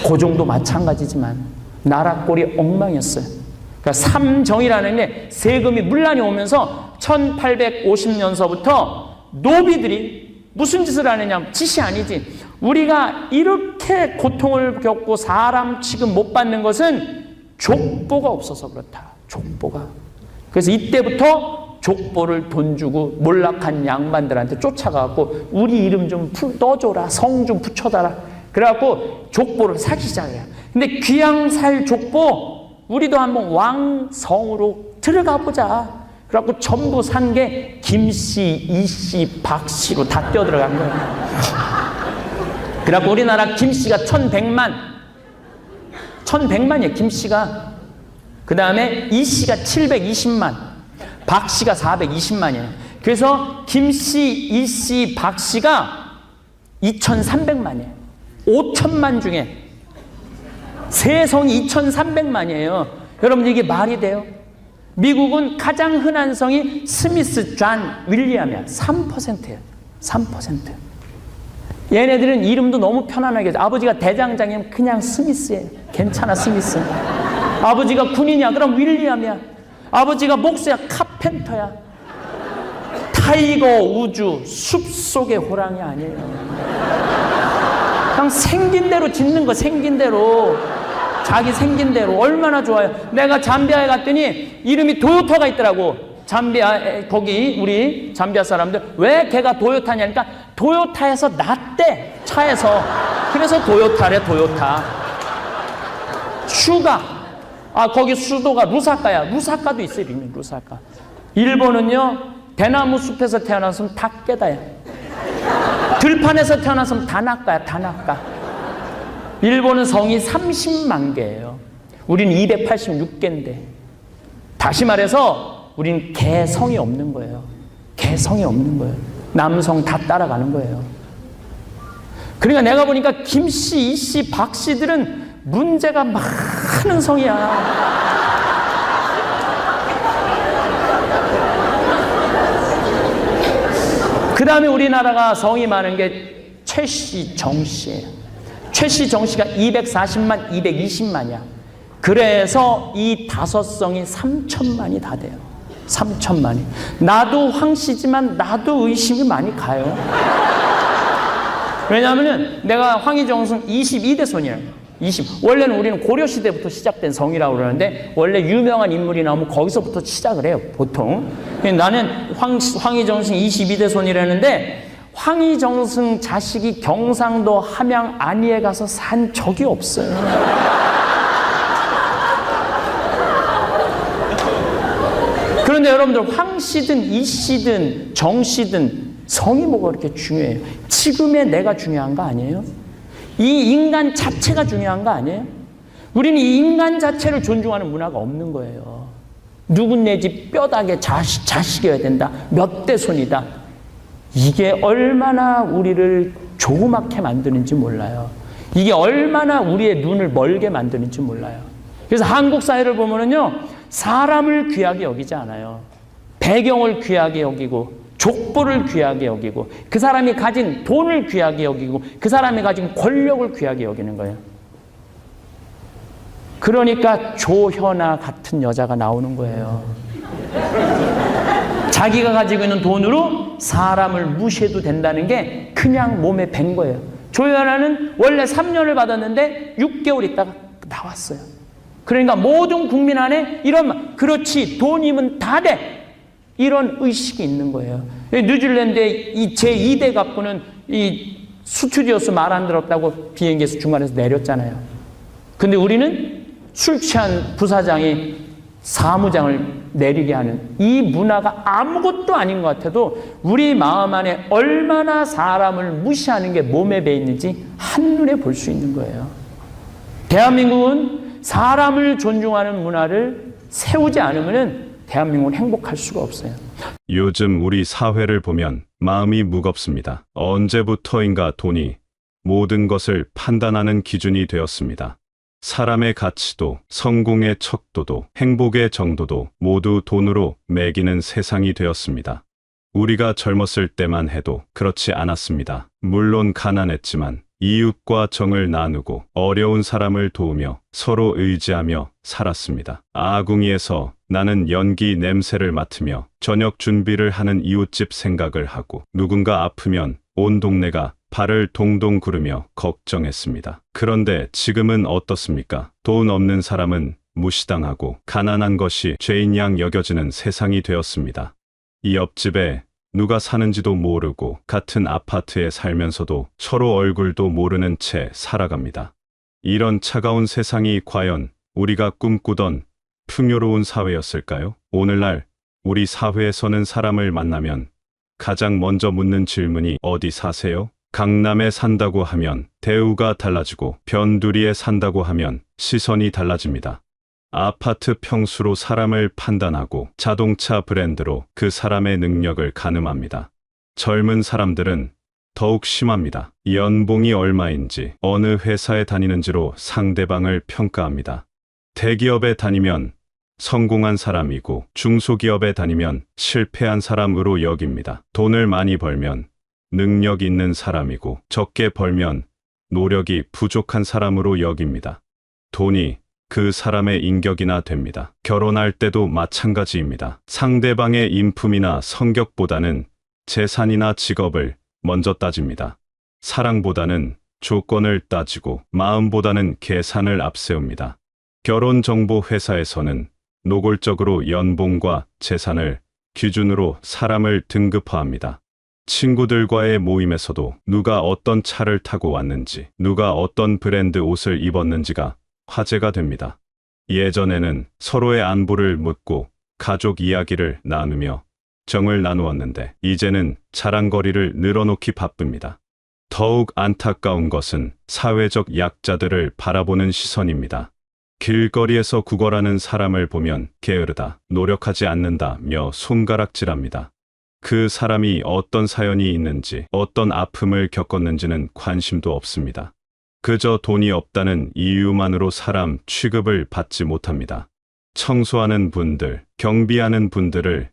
고종도 마찬가지지만 나라 꼴이 엉망이었어요. 그러니까 삼정이라는 게 세금이 문란이 오면서 1850년서부터 노비들이 무슨 짓을 하느냐, 짓이 아니지. 우리가 이렇게 고통을 겪고 사람 취급 못 받는 것은 족보가 없어서 그렇다. 족보가. 그래서 이때부터 족보를 돈 주고 몰락한 양반들한테 쫓아가고 우리 이름 좀 떠줘라. 성 좀 붙여달라. 그래갖고 족보를 사기 시작해요. 근데 귀양살 족보, 우리도 한번 왕성으로 들어가 보자. 그래갖고 전부 산 게 김씨, 이씨, 박씨로 다 뛰어들어간 거예요. 그래갖고 우리나라 김씨가 1100만이에요, 김씨가. 그 다음에 이씨가 720만, 박씨가 420만이에요. 그래서 김씨, 이씨, 박씨가 2300만이에요. 5천만 중에 세 성이 2300만이에요. 여러분, 이게 말이 돼요? 미국은 가장 흔한 성이 스미스, 존, 윌리엄이야. 3%예요. 3%. 얘네들은 이름도 너무 편안하게. 아버지가 대장장이면 그냥 스미스예요. 괜찮아, 스미스. 아버지가 군인이야. 그럼 윌리엄이야. 아버지가 목수야. 카펜터야. 타이거 우주, 숲속의 호랑이 아니에요. 그냥 생긴 대로 짓는 거, 생긴 대로. 자기 생긴 대로. 얼마나 좋아요. 내가 잠비아에 갔더니 이름이 도요타가 있더라고. 잠비아, 거기 우리 잠비아 사람들 왜 걔가 도요타냐니까 도요타에서 났대, 차에서. 그래서 도요타래, 도요타. 슈가, 거기 수도가 루사카야. 루사카도 있어요, 이름이 루사카. 일본은요, 대나무 숲에서 태어났으면 다 깨다야. 들판에서 태어났으면 다 낚아야, 다 낚아. 일본은 성이 30만 개예요. 우리는 286개인데. 다시 말해서 우리는 개성이 없는 거예요. 개성이 없는 거예요. 남성 다 따라가는 거예요. 그러니까 내가 보니까 김씨, 이씨, 박씨들은 문제가 많은 성이야. 그 다음에 우리나라가 성이 많은 게 최씨, 정씨예요. 최씨, 정씨가 240만, 220만이야. 그래서 이 5성이 3천만이 다 돼요. 3천만이. 나도 황씨지만 나도 의심이 많이 가요. 왜냐하면 내가 황희정승 22대 손이에요. 20. 원래는 우리는 고려시대부터 시작된 성이라고 그러는데 원래 유명한 인물이 나오면 거기서부터 시작을 해요, 보통. 나는 황희정승 22대 손이라는데 황희정승 자식이 경상도 함양 안위에 가서 산 적이 없어요. 그런데 여러분들 황씨든 이씨든 정씨든 성이 뭐가 그렇게 중요해요? 지금의 내가 중요한 거 아니에요? 이 인간 자체가 중요한 거 아니에요? 우리는 이 인간 자체를 존중하는 문화가 없는 거예요. 누군 내 집 뼈다귀 자식이어야 된다. 몇 대 손이다. 이게 얼마나 우리를 조그맣게 만드는지 몰라요. 이게 얼마나 우리의 눈을 멀게 만드는지 몰라요. 그래서 한국 사회를 보면은요, 사람을 귀하게 여기지 않아요. 배경을 귀하게 여기고, 족보를 귀하게 여기고, 그 사람이 가진 돈을 귀하게 여기고, 그 사람이 가진 권력을 귀하게 여기는 거예요. 그러니까 조현아 같은 여자가 나오는 거예요. 자기가 가지고 있는 돈으로 사람을 무시해도 된다는 게 그냥 몸에 밴 거예요. 조현아는 원래 3년을 받았는데 6개월 있다가 나왔어요. 그러니까 모든 국민 안에 이런, 그렇지, 돈이면 다 돼, 이런 의식이 있는 거예요. 뉴질랜드의 이 제2대 갑부는 이 스튜디오스 말 안 들었다고 비행기에서 중간에서 내렸잖아요. 근데 우리는 술 취한 부사장이 사무장을 내리게 하는 이 문화가 아무것도 아닌 것 같아도 우리 마음 안에 얼마나 사람을 무시하는 게 몸에 배 있는지 한눈에 볼 수 있는 거예요. 대한민국은 사람을 존중하는 문화를 세우지 않으면 대한민국은 행복할 수가 없어요. 요즘 우리 사회를 보면 마음이 무겁습니다. 언제부터인가 돈이 모든 것을 판단하는 기준이 되었습니다. 사람의 가치도, 성공의 척도도, 행복의 정도도 모두 돈으로 매기는 세상이 되었습니다. 우리가 젊었을 때만 해도 그렇지 않았습니다. 물론 가난했지만 이웃과 정을 나누고 어려운 사람을 도우며 서로 의지하며 살았습니다. 아궁이에서 나는 연기 냄새를 맡으며 저녁 준비를 하는 이웃집 생각을 하고 누군가 아프면 온 동네가 발을 동동 구르며 걱정했습니다. 그런데 지금은 어떻습니까? 돈 없는 사람은 무시당하고 가난한 것이 죄인 양 여겨지는 세상이 되었습니다. 이 옆집에 누가 사는지도 모르고 같은 아파트에 살면서도 서로 얼굴도 모르는 채 살아갑니다. 이런 차가운 세상이 과연 우리가 꿈꾸던 풍요로운 사회였을까요? 오늘날 우리 사회에서는 사람을 만나면 가장 먼저 묻는 질문이 어디 사세요? 강남에 산다고 하면 대우가 달라지고 변두리에 산다고 하면 시선이 달라집니다. 아파트 평수로 사람을 판단하고 자동차 브랜드로 그 사람의 능력을 가늠합니다. 젊은 사람들은 더욱 심합니다. 연봉이 얼마인지, 어느 회사에 다니는지로 상대방을 평가합니다. 대기업에 다니면 성공한 사람이고 중소기업에 다니면 실패한 사람으로 여깁니다. 돈을 많이 벌면 능력 있는 사람이고 적게 벌면 노력이 부족한 사람으로 여깁니다. 돈이 그 사람의 인격이나 됩니다. 결혼할 때도 마찬가지입니다. 상대방의 인품이나 성격보다는 재산이나 직업을 먼저 따집니다. 사랑보다는 조건을 따지고 마음보다는 계산을 앞세웁니다. 결혼정보회사에서는 노골적으로 연봉과 재산을 기준으로 사람을 등급화합니다. 친구들과의 모임에서도 누가 어떤 차를 타고 왔는지, 누가 어떤 브랜드 옷을 입었는지가 화제가 됩니다. 예전에는 서로의 안부를 묻고 가족 이야기를 나누며 정을 나누었는데 이제는 자랑거리를 늘어놓기 바쁩니다. 더욱 안타까운 것은 사회적 약자들을 바라보는 시선입니다. 길거리에서 구걸하는 사람을 보면 게으르다, 노력하지 않는다며 손가락질합니다. 그 사람이 어떤 사연이 있는지, 어떤 아픔을 겪었는지는 관심도 없습니다. 그저 돈이 없다는 이유만으로 사람 취급을 받지 못합니다. 청소하는 분들, 경비하는 분들을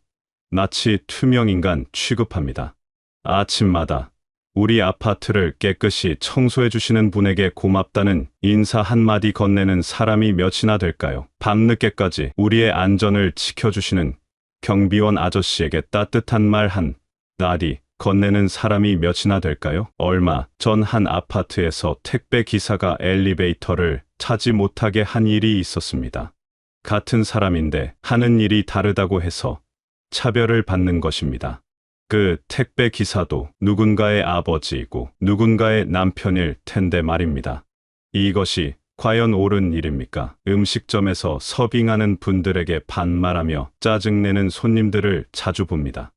마치 투명인간 취급합니다. 아침마다 우리 아파트를 깨끗이 청소해 주시는 분에게 고맙다는 인사 한마디 건네는 사람이 몇이나 될까요? 밤늦게까지 우리의 안전을 지켜주시는 경비원 아저씨에게 따뜻한 말 한 마디 건네는 사람이 몇이나 될까요? 얼마 전 한 아파트에서 택배 기사가 엘리베이터를 타지 못하게 한 일이 있었습니다. 같은 사람인데 하는 일이 다르다고 해서 차별을 받는 것입니다. 그 택배 기사도 누군가의 아버지이고 누군가의 남편일 텐데 말입니다. 이것이 과연 옳은 일입니까? 음식점에서 서빙하는 분들에게 반말하며 짜증내는 손님들을 자주 봅니다.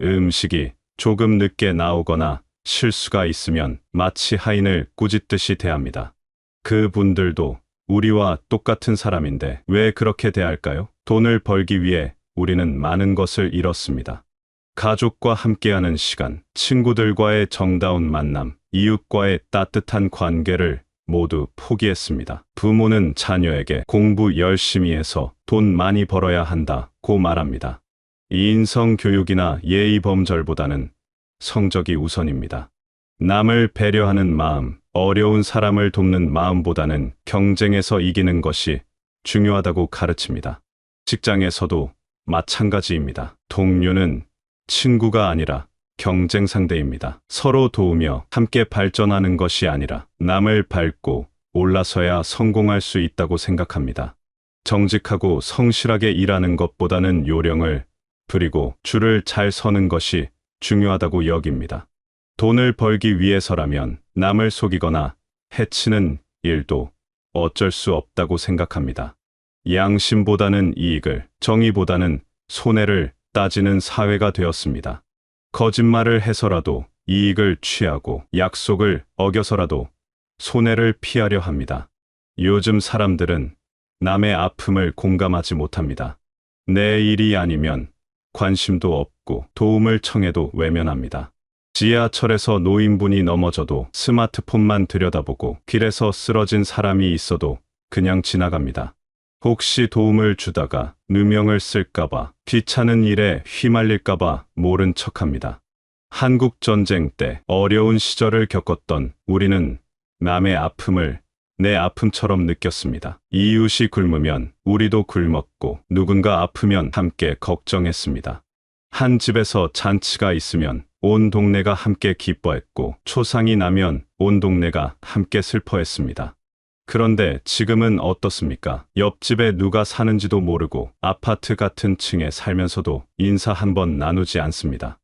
음식이 조금 늦게 나오거나 실수가 있으면 마치 하인을 꾸짖듯이 대합니다. 그분들도 우리와 똑같은 사람인데 왜 그렇게 대할까요? 돈을 벌기 위해 우리는 많은 것을 잃었습니다. 가족과 함께하는 시간, 친구들과의 정다운 만남, 이웃과의 따뜻한 관계를 모두 포기했습니다. 부모는 자녀에게 공부 열심히 해서 돈 많이 벌어야 한다고 말합니다. 인성 교육이나 예의 범절보다는 성적이 우선입니다. 남을 배려하는 마음, 어려운 사람을 돕는 마음보다는 경쟁에서 이기는 것이 중요하다고 가르칩니다. 직장에서도 마찬가지입니다. 동료는 친구가 아니라 경쟁 상대입니다. 서로 도우며 함께 발전하는 것이 아니라 남을 밟고 올라서야 성공할 수 있다고 생각합니다. 정직하고 성실하게 일하는 것보다는 요령을 부리고 줄을 잘 서는 것이 중요하다고 여깁니다. 돈을 벌기 위해서라면 남을 속이거나 해치는 일도 어쩔 수 없다고 생각합니다. 양심보다는 이익을, 정의보다는 손해를 따지는 사회가 되었습니다. 거짓말을 해서라도 이익을 취하고 약속을 어겨서라도 손해를 피하려 합니다. 요즘 사람들은 남의 아픔을 공감하지 못합니다. 내 일이 아니면 관심도 없고 도움을 청해도 외면합니다. 지하철에서 노인분이 넘어져도 스마트폰만 들여다보고 길에서 쓰러진 사람이 있어도 그냥 지나갑니다. 혹시 도움을 주다가 누명을 쓸까봐, 귀찮은 일에 휘말릴까봐 모른 척합니다. 한국전쟁 때 어려운 시절을 겪었던 우리는 남의 아픔을 내 아픔처럼 느꼈습니다. 이웃이 굶으면 우리도 굶었고 누군가 아프면 함께 걱정했습니다. 한 집에서 잔치가 있으면 온 동네가 함께 기뻐했고 초상이 나면 온 동네가 함께 슬퍼했습니다. 그런데 지금은 어떻습니까? 옆집에 누가 사는지도 모르고 아파트 같은 층에 살면서도 인사 한번 나누지 않습니다.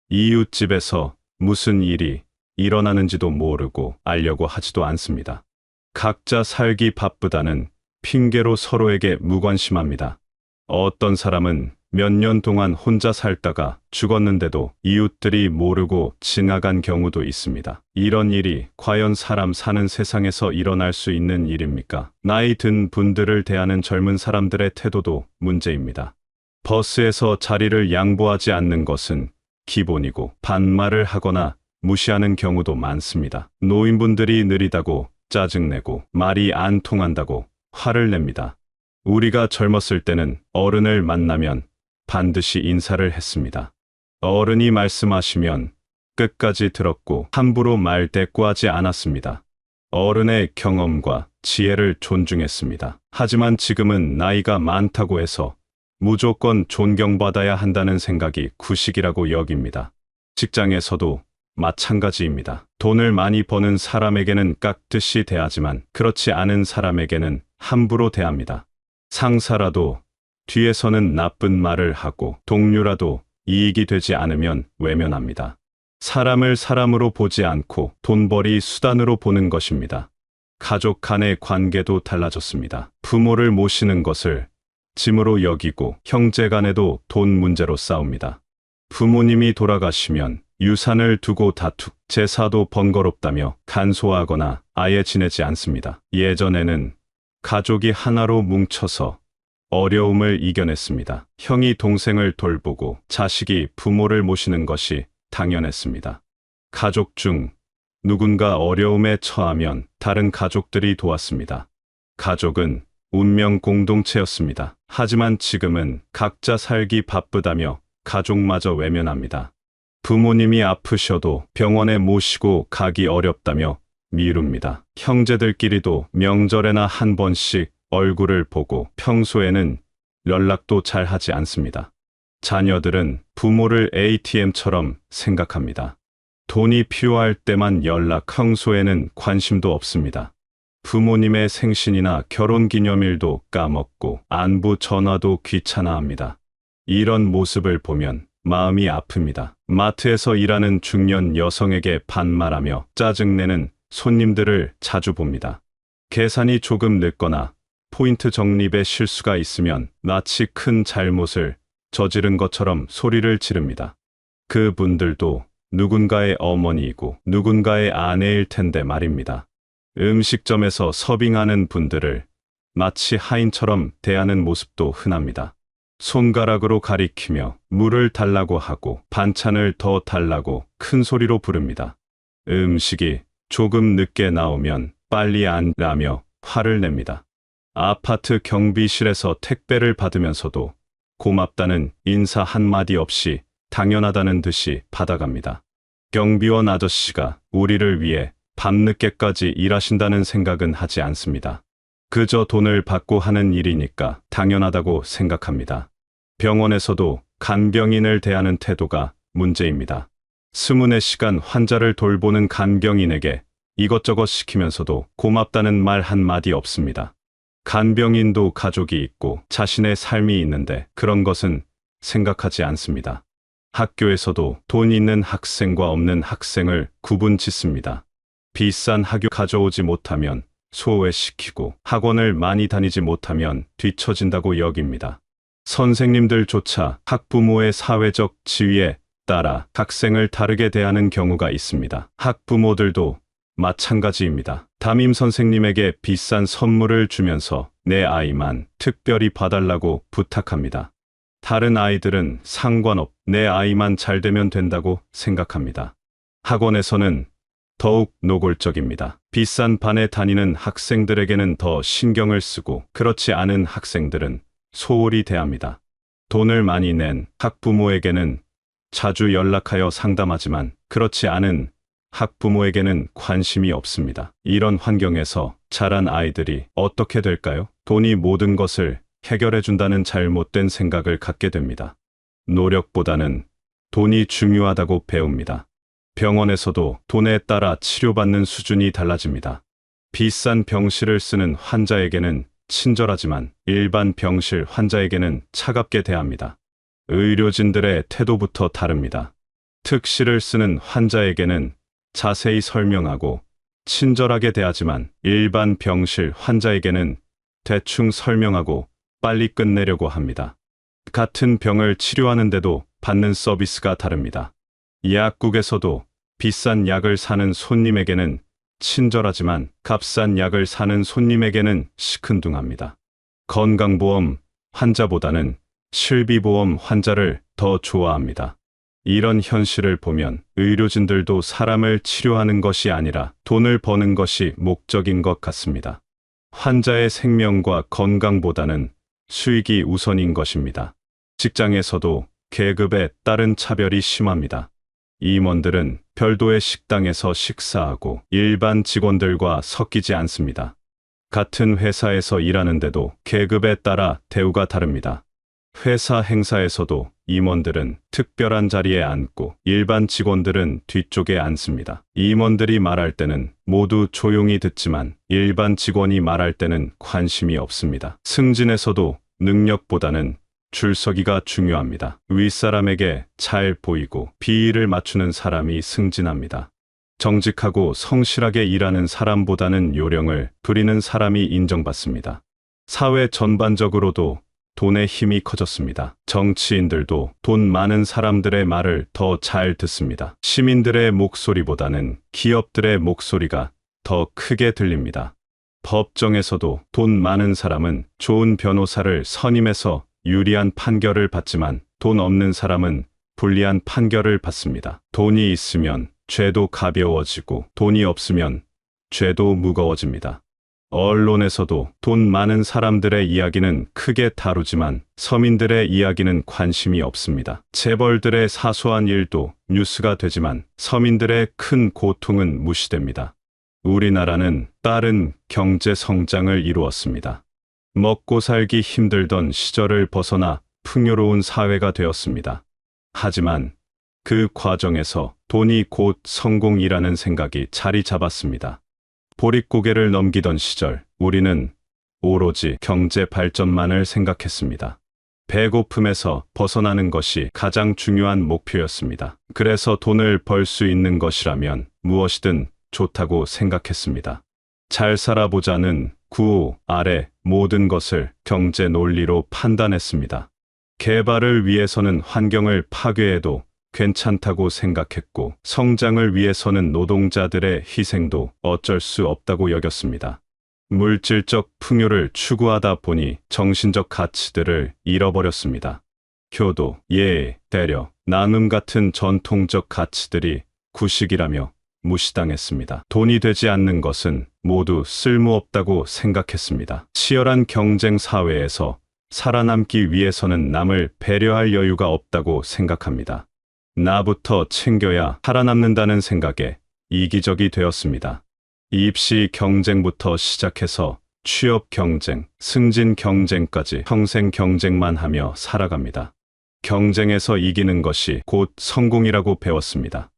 이웃집에서 무슨 일이 일어나는지도 모르고 알려고 하지도 않습니다. 각자 살기 바쁘다는 핑계로 서로에게 무관심합니다. 어떤 사람은 몇 년 동안 혼자 살다가 죽었는데도 이웃들이 모르고 지나간 경우도 있습니다. 이런 일이 과연 사람 사는 세상에서 일어날 수 있는 일입니까? 나이 든 분들을 대하는 젊은 사람들의 태도도 문제입니다. 버스에서 자리를 양보하지 않는 것은 기본이고 반말을 하거나 무시하는 경우도 많습니다. 노인분들이 느리다고 짜증내고 말이 안 통한다고 화를 냅니다. 우리가 젊었을 때는 어른을 만나면 반드시 인사를 했습니다. 어른이 말씀하시면 끝까지 들었고 함부로 말 대꾸하지 않았습니다. 어른의 경험과 지혜를 존중했습니다. 하지만 지금은 나이가 많다고 해서 무조건 존경받아야 한다는 생각이 구식이라고 여깁니다. 직장에서도 마찬가지입니다. 돈을 많이 버는 사람에게는 깍듯이 대하지만 그렇지 않은 사람에게는 함부로 대합니다. 상사라도 뒤에서는 나쁜 말을 하고 동료라도 이익이 되지 않으면 외면합니다. 사람을 사람으로 보지 않고 돈벌이 수단으로 보는 것입니다. 가족 간의 관계도 달라졌습니다. 부모를 모시는 것을 짐으로 여기고 형제 간에도 돈 문제로 싸웁니다. 부모님이 돌아가시면 유산을 두고 다투고 제사도 번거롭다며 간소화하거나 아예 지내지 않습니다. 예전에는 가족이 하나로 뭉쳐서 어려움을 이겨냈습니다. 형이 동생을 돌보고 자식이 부모를 모시는 것이 당연했습니다. 가족 중 누군가 어려움에 처하면 다른 가족들이 도왔습니다. 가족은 운명 공동체였습니다. 하지만 지금은 각자 살기 바쁘다며 가족마저 외면합니다. 부모님이 아프셔도 병원에 모시고 가기 어렵다며 미룹니다. 형제들끼리도 명절에나 한 번씩 얼굴을 보고 평소에는 연락도 잘 하지 않습니다. 자녀들은 부모를 ATM처럼 생각합니다. 돈이 필요할 때만 연락, 평소에는 관심도 없습니다. 부모님의 생신이나 결혼기념일도 까먹고 안부 전화도 귀찮아합니다. 이런 모습을 보면 마음이 아픕니다. 마트에서 일하는 중년 여성에게 반말하며 짜증내는 손님들을 자주 봅니다. 계산이 조금 늦거나 포인트 적립에 실수가 있으면 마치 큰 잘못을 저지른 것처럼 소리를 지릅니다. 그분들도 누군가의 어머니이고 누군가의 아내일 텐데 말입니다. 음식점에서 서빙하는 분들을 마치 하인처럼 대하는 모습도 흔합니다. 손가락으로 가리키며 물을 달라고 하고 반찬을 더 달라고 큰 소리로 부릅니다. 음식이 조금 늦게 나오면 빨리 안 라며 화를 냅니다. 아파트 경비실에서 택배를 받으면서도 고맙다는 인사 한마디 없이 당연하다는 듯이 받아갑니다. 경비원 아저씨가 우리를 위해 밤늦게까지 일하신다는 생각은 하지 않습니다. 그저 돈을 받고 하는 일이니까 당연하다고 생각합니다. 병원에서도 간병인을 대하는 태도가 문제입니다. 24시간 환자를 돌보는 간병인에게 이것저것 시키면서도 고맙다는 말 한마디 없습니다. 간병인도 가족이 있고 자신의 삶이 있는데 그런 것은 생각하지 않습니다. 학교에서도 돈 있는 학생과 없는 학생을 구분 짓습니다. 비싼 학교 가져오지 못하면 소외시키고 학원을 많이 다니지 못하면 뒤처진다고 여깁니다. 선생님들조차 학부모의 사회적 지위에 따라 학생을 다르게 대하는 경우가 있습니다. 학부모들도 마찬가지입니다. 담임 선생님에게 비싼 선물을 주면서 내 아이만 특별히 봐달라고 부탁합니다. 다른 아이들은 상관없, 내 아이만 잘 되면 된다고 생각합니다. 학원에서는 더욱 노골적입니다. 비싼 반에 다니는 학생들에게는 더 신경을 쓰고 그렇지 않은 학생들은 소홀히 대합니다. 돈을 많이 낸 학부모에게는 자주 연락하여 상담하지만 그렇지 않은 학부모에게는 관심이 없습니다. 이런 환경에서 자란 아이들이 어떻게 될까요? 돈이 모든 것을 해결해준다는 잘못된 생각을 갖게 됩니다. 노력보다는 돈이 중요하다고 배웁니다. 병원에서도 돈에 따라 치료받는 수준이 달라집니다. 비싼 병실을 쓰는 환자에게는 친절하지만 일반 병실 환자에게는 차갑게 대합니다. 의료진들의 태도부터 다릅니다. 특실을 쓰는 환자에게는 자세히 설명하고 친절하게 대하지만 일반 병실 환자에게는 대충 설명하고 빨리 끝내려고 합니다. 같은 병을 치료하는데도 받는 서비스가 다릅니다. 약국에서도 비싼 약을 사는 손님에게는 친절하지만 값싼 약을 사는 손님에게는 시큰둥합니다. 건강보험 환자보다는 실비보험 환자를 더 좋아합니다. 이런 현실을 보면 의료진들도 사람을 치료하는 것이 아니라 돈을 버는 것이 목적인 것 같습니다. 환자의 생명과 건강보다는 수익이 우선인 것입니다. 직장에서도 계급에 따른 차별이 심합니다. 임원들은 별도의 식당에서 식사하고 일반 직원들과 섞이지 않습니다. 같은 회사에서 일하는데도 계급에 따라 대우가 다릅니다. 회사 행사에서도 임원들은 특별한 자리에 앉고 일반 직원들은 뒤쪽에 앉습니다. 임원들이 말할 때는 모두 조용히 듣지만 일반 직원이 말할 때는 관심이 없습니다. 승진에서도 능력보다는 줄서기가 중요합니다. 윗사람에게 잘 보이고 비위를 맞추는 사람이 승진합니다. 정직하고 성실하게 일하는 사람보다는 요령을 부리는 사람이 인정받습니다. 사회 전반적으로도 돈의 힘이 커졌습니다. 정치인들도 돈 많은 사람들의 말을 더 잘 듣습니다. 시민들의 목소리보다는 기업들의 목소리가 더 크게 들립니다. 법정에서도 돈 많은 사람은 좋은 변호사를 선임해서 유리한 판결을 받지만 돈 없는 사람은 불리한 판결을 받습니다. 돈이 있으면 죄도 가벼워지고 돈이 없으면 죄도 무거워집니다. 언론에서도 돈 많은 사람들의 이야기는 크게 다루지만 서민들의 이야기는 관심이 없습니다. 재벌들의 사소한 일도 뉴스가 되지만 서민들의 큰 고통은 무시됩니다. 우리나라는 빠른 경제 성장을 이루었습니다. 먹고 살기 힘들던 시절을 벗어나 풍요로운 사회가 되었습니다. 하지만 그 과정에서 돈이 곧 성공이라는 생각이 자리 잡았습니다. 보릿고개를 넘기던 시절 우리는 오로지 경제 발전만을 생각했습니다. 배고픔에서 벗어나는 것이 가장 중요한 목표였습니다. 그래서 돈을 벌 수 있는 것이라면 무엇이든 좋다고 생각했습니다. 잘 살아보자는 구호 아래 모든 것을 경제 논리로 판단했습니다. 개발을 위해서는 환경을 파괴해도 괜찮다고 생각했고, 성장을 위해서는 노동자들의 희생도 어쩔 수 없다고 여겼습니다. 물질적 풍요를 추구하다 보니 정신적 가치들을 잃어버렸습니다. 효도, 예의, 배려, 나눔 같은 전통적 가치들이 구식이라며 무시당했습니다. 돈이 되지 않는 것은 모두 쓸모없다고 생각했습니다. 치열한 경쟁 사회에서 살아남기 위해서는 남을 배려할 여유가 없다고 생각합니다. 나부터 챙겨야 살아남는다는 생각에 이기적이 되었습니다. 입시 경쟁부터 시작해서 취업 경쟁, 승진 경쟁까지 평생 경쟁만 하며 살아갑니다. 경쟁에서 이기는 것이 곧 성공이라고 배웠습니다.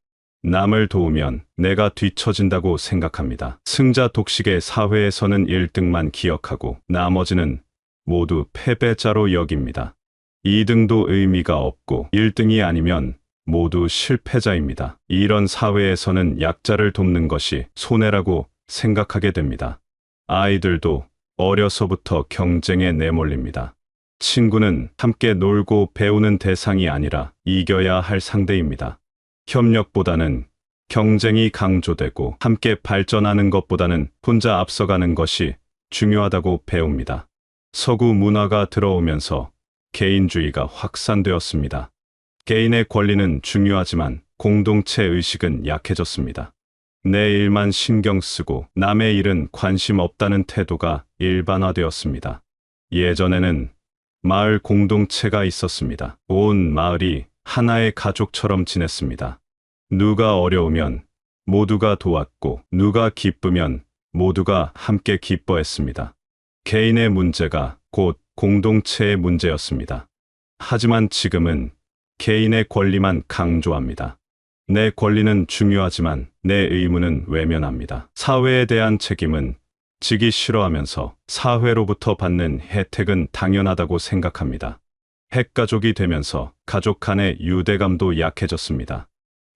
남을 도우면 내가 뒤처진다고 생각합니다. 승자 독식의 사회에서는 1등만 기억하고 나머지는 모두 패배자로 여깁니다. 2등도 의미가 없고 1등이 아니면 모두 실패자입니다. 이런 사회에서는 약자를 돕는 것이 손해라고 생각하게 됩니다. 아이들도 어려서부터 경쟁에 내몰립니다. 친구는 함께 놀고 배우는 대상이 아니라 이겨야 할 상대입니다. 협력보다는 경쟁이 강조되고 함께 발전하는 것보다는 혼자 앞서가는 것이 중요하다고 배웁니다. 서구 문화가 들어오면서 개인주의가 확산되었습니다. 개인의 권리는 중요하지만 공동체 의식은 약해졌습니다. 내 일만 신경 쓰고 남의 일은 관심 없다는 태도가 일반화되었습니다. 예전에는 마을 공동체가 있었습니다. 온 마을이 하나의 가족처럼 지냈습니다. 누가 어려우면 모두가 도왔고 누가 기쁘면 모두가 함께 기뻐했습니다. 개인의 문제가 곧 공동체의 문제였습니다. 하지만 지금은 개인의 권리만 강조합니다. 내 권리는 중요하지만 내 의무는 외면합니다. 사회에 대한 책임은 지기 싫어하면서 사회로부터 받는 혜택은 당연하다고 생각합니다. 핵가족이 되면서 가족 간의 유대감도 약해졌습니다.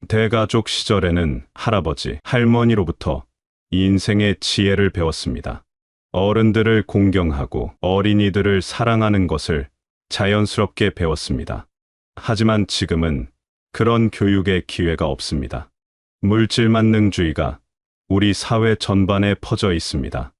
대가족 시절에는 할아버지, 할머니로부터 인생의 지혜를 배웠습니다. 어른들을 공경하고 어린이들을 사랑하는 것을 자연스럽게 배웠습니다. 하지만 지금은 그런 교육의 기회가 없습니다. 물질만능주의가 우리 사회 전반에 퍼져 있습니다.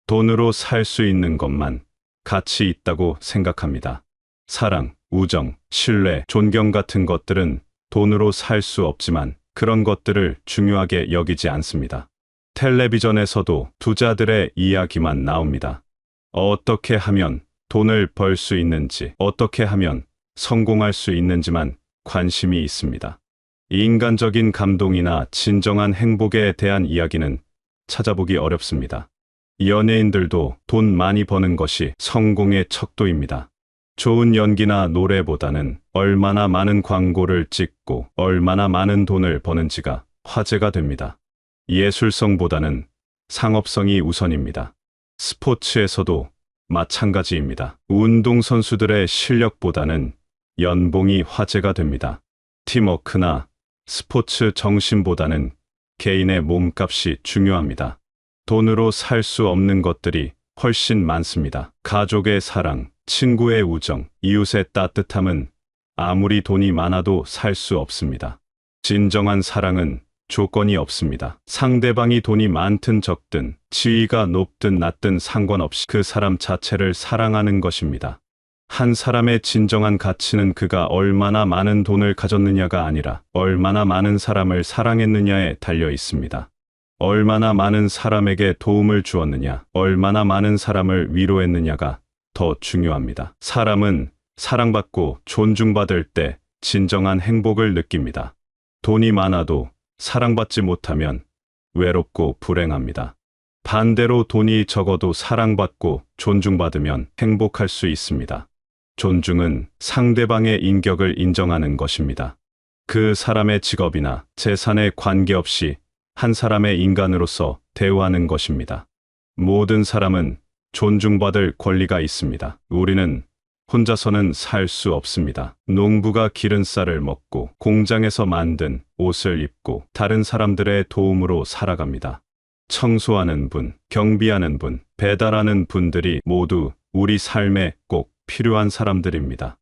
돈으로 살 수 있는 것만 가치 있다고 생각합니다. 사랑, 우정, 신뢰, 존경 같은 것들은 돈으로 살 수 없지만 그런 것들을 중요하게 여기지 않습니다. 텔레비전에서도 부자들의 이야기만 나옵니다. 어떻게 하면 돈을 벌 수 있는지, 어떻게 하면 성공할 수 있는지만 관심이 있습니다. 인간적인 감동이나 진정한 행복에 대한 이야기는 찾아보기 어렵습니다. 연예인들도 돈 많이 버는 것이 성공의 척도입니다. 좋은 연기나 노래보다는 얼마나 많은 광고를 찍고 얼마나 많은 돈을 버는지가 화제가 됩니다. 예술성보다는 상업성이 우선입니다. 스포츠에서도 마찬가지입니다. 운동선수들의 실력보다는 연봉이 화제가 됩니다. 팀워크나 스포츠 정신보다는 개인의 몸값이 중요합니다. 돈으로 살 수 없는 것들이 훨씬 많습니다. 가족의 사랑, 친구의 우정, 이웃의 따뜻함은 아무리 돈이 많아도 살 수 없습니다. 진정한 사랑은 조건이 없습니다. 상대방이 돈이 많든 적든, 지위가 높든 낮든 상관없이 그 사람 자체를 사랑하는 것입니다. 한 사람의 진정한 가치는 그가 얼마나 많은 돈을 가졌느냐가 아니라 얼마나 많은 사람을 사랑했느냐에 달려 있습니다. 얼마나 많은 사람에게 도움을 주었느냐, 얼마나 많은 사람을 위로했느냐가 더 중요합니다. 사람은 사랑받고 존중받을 때 진정한 행복을 느낍니다. 돈이 많아도 사랑받지 못하면 외롭고 불행합니다. 반대로 돈이 적어도 사랑받고 존중받으면 행복할 수 있습니다. 존중은 상대방의 인격을 인정하는 것입니다. 그 사람의 직업이나 재산에 관계없이 한 사람의 인간으로서 대우하는 것입니다. 모든 사람은 존중받을 권리가 있습니다. 우리는 혼자서는 살 수 없습니다. 농부가 기른 쌀을 먹고 공장에서 만든 옷을 입고 다른 사람들의 도움으로 살아갑니다. 청소하는 분, 경비하는 분, 배달하는 분들이 모두 우리 삶에 꼭 필요한 사람들입니다.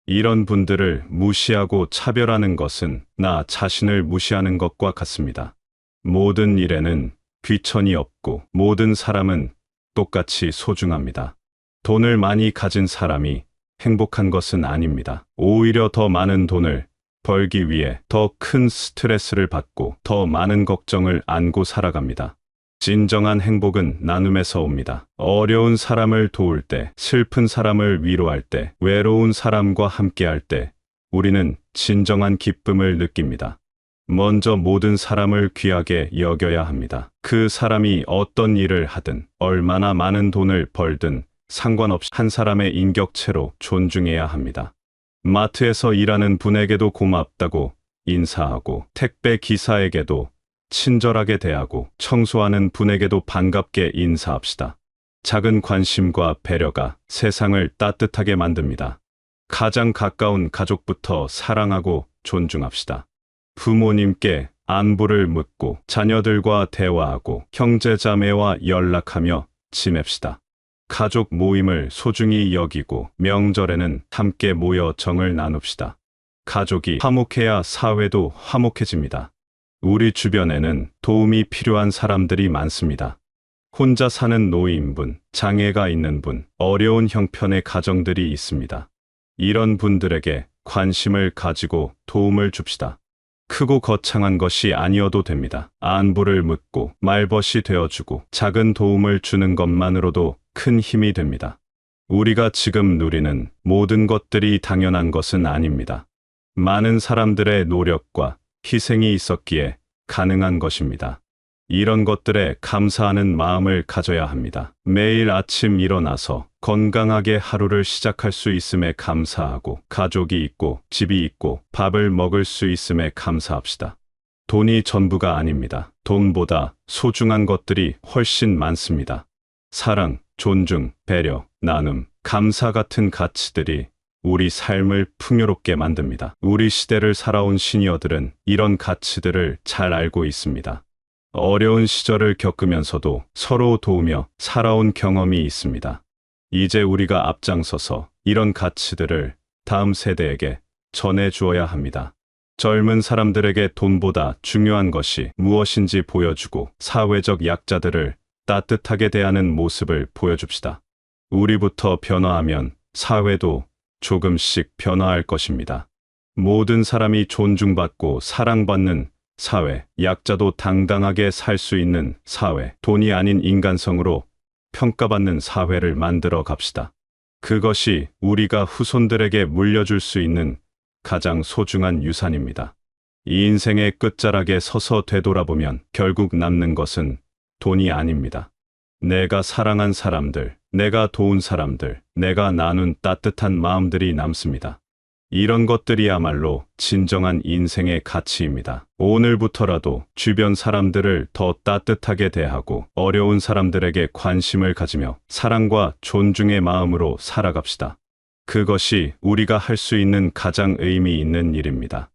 이런 분들을 무시하고 차별하는 것은 나 자신을 무시하는 것과 같습니다. 모든 일에는 귀천이 없고 모든 사람은 똑같이 소중합니다. 돈을 많이 가진 사람이 행복한 것은 아닙니다. 오히려 더 많은 돈을 벌기 위해 더 큰 스트레스를 받고 더 많은 걱정을 안고 살아갑니다. 진정한 행복은 나눔에서 옵니다. 어려운 사람을 도울 때, 슬픈 사람을 위로할 때, 외로운 사람과 함께할 때 우리는 진정한 기쁨을 느낍니다. 먼저 모든 사람을 귀하게 여겨야 합니다. 그 사람이 어떤 일을 하든 얼마나 많은 돈을 벌든 상관없이 한 사람의 인격체로 존중해야 합니다. 마트에서 일하는 분에게도 고맙다고 인사하고 택배 기사에게도 친절하게 대하고 청소하는 분에게도 반갑게 인사합시다. 작은 관심과 배려가 세상을 따뜻하게 만듭니다. 가장 가까운 가족부터 사랑하고 존중합시다. 부모님께 안부를 묻고 자녀들과 대화하고 형제자매와 연락하며 지냅시다. 가족 모임을 소중히 여기고 명절에는 함께 모여 정을 나눕시다. 가족이 화목해야 사회도 화목해집니다. 우리 주변에는 도움이 필요한 사람들이 많습니다. 혼자 사는 노인분, 장애가 있는 분, 어려운 형편의 가정들이 있습니다. 이런 분들에게 관심을 가지고 도움을 줍시다. 크고 거창한 것이 아니어도 됩니다. 안부를 묻고 말벗이 되어주고 작은 도움을 주는 것만으로도 큰 힘이 됩니다. 우리가 지금 누리는 모든 것들이 당연한 것은 아닙니다. 많은 사람들의 노력과 희생이 있었기에 가능한 것입니다. 이런 것들에 감사하는 마음을 가져야 합니다. 매일 아침 일어나서 건강하게 하루를 시작할 수 있음에 감사하고 가족이 있고 집이 있고 밥을 먹을 수 있음에 감사합시다. 돈이 전부가 아닙니다. 돈보다 소중한 것들이 훨씬 많습니다. 사랑, 존중, 배려, 나눔, 감사 같은 가치들이 우리 삶을 풍요롭게 만듭니다. 우리 시대를 살아온 시니어들은 이런 가치들을 잘 알고 있습니다. 어려운 시절을 겪으면서도 서로 도우며 살아온 경험이 있습니다. 이제 우리가 앞장서서 이런 가치들을 다음 세대에게 전해 주어야 합니다. 젊은 사람들에게 돈보다 중요한 것이 무엇인지 보여주고 사회적 약자들을 따뜻하게 대하는 모습을 보여줍시다. 우리부터 변화하면 사회도 조금씩 변화할 것입니다. 모든 사람이 존중받고 사랑받는 사회, 약자도 당당하게 살 수 있는 사회, 돈이 아닌 인간성으로 평가받는 사회를 만들어 갑시다. 그것이 우리가 후손들에게 물려줄 수 있는 가장 소중한 유산입니다. 이 인생의 끝자락에 서서 되돌아보면 결국 남는 것은 돈이 아닙니다. 내가 사랑한 사람들, 내가 도운 사람들, 내가 나눈 따뜻한 마음들이 남습니다. 이런 것들이야말로 진정한 인생의 가치입니다. 오늘부터라도 주변 사람들을 더 따뜻하게 대하고 어려운 사람들에게 관심을 가지며 사랑과 존중의 마음으로 살아갑시다. 그것이 우리가 할 수 있는 가장 의미 있는 일입니다.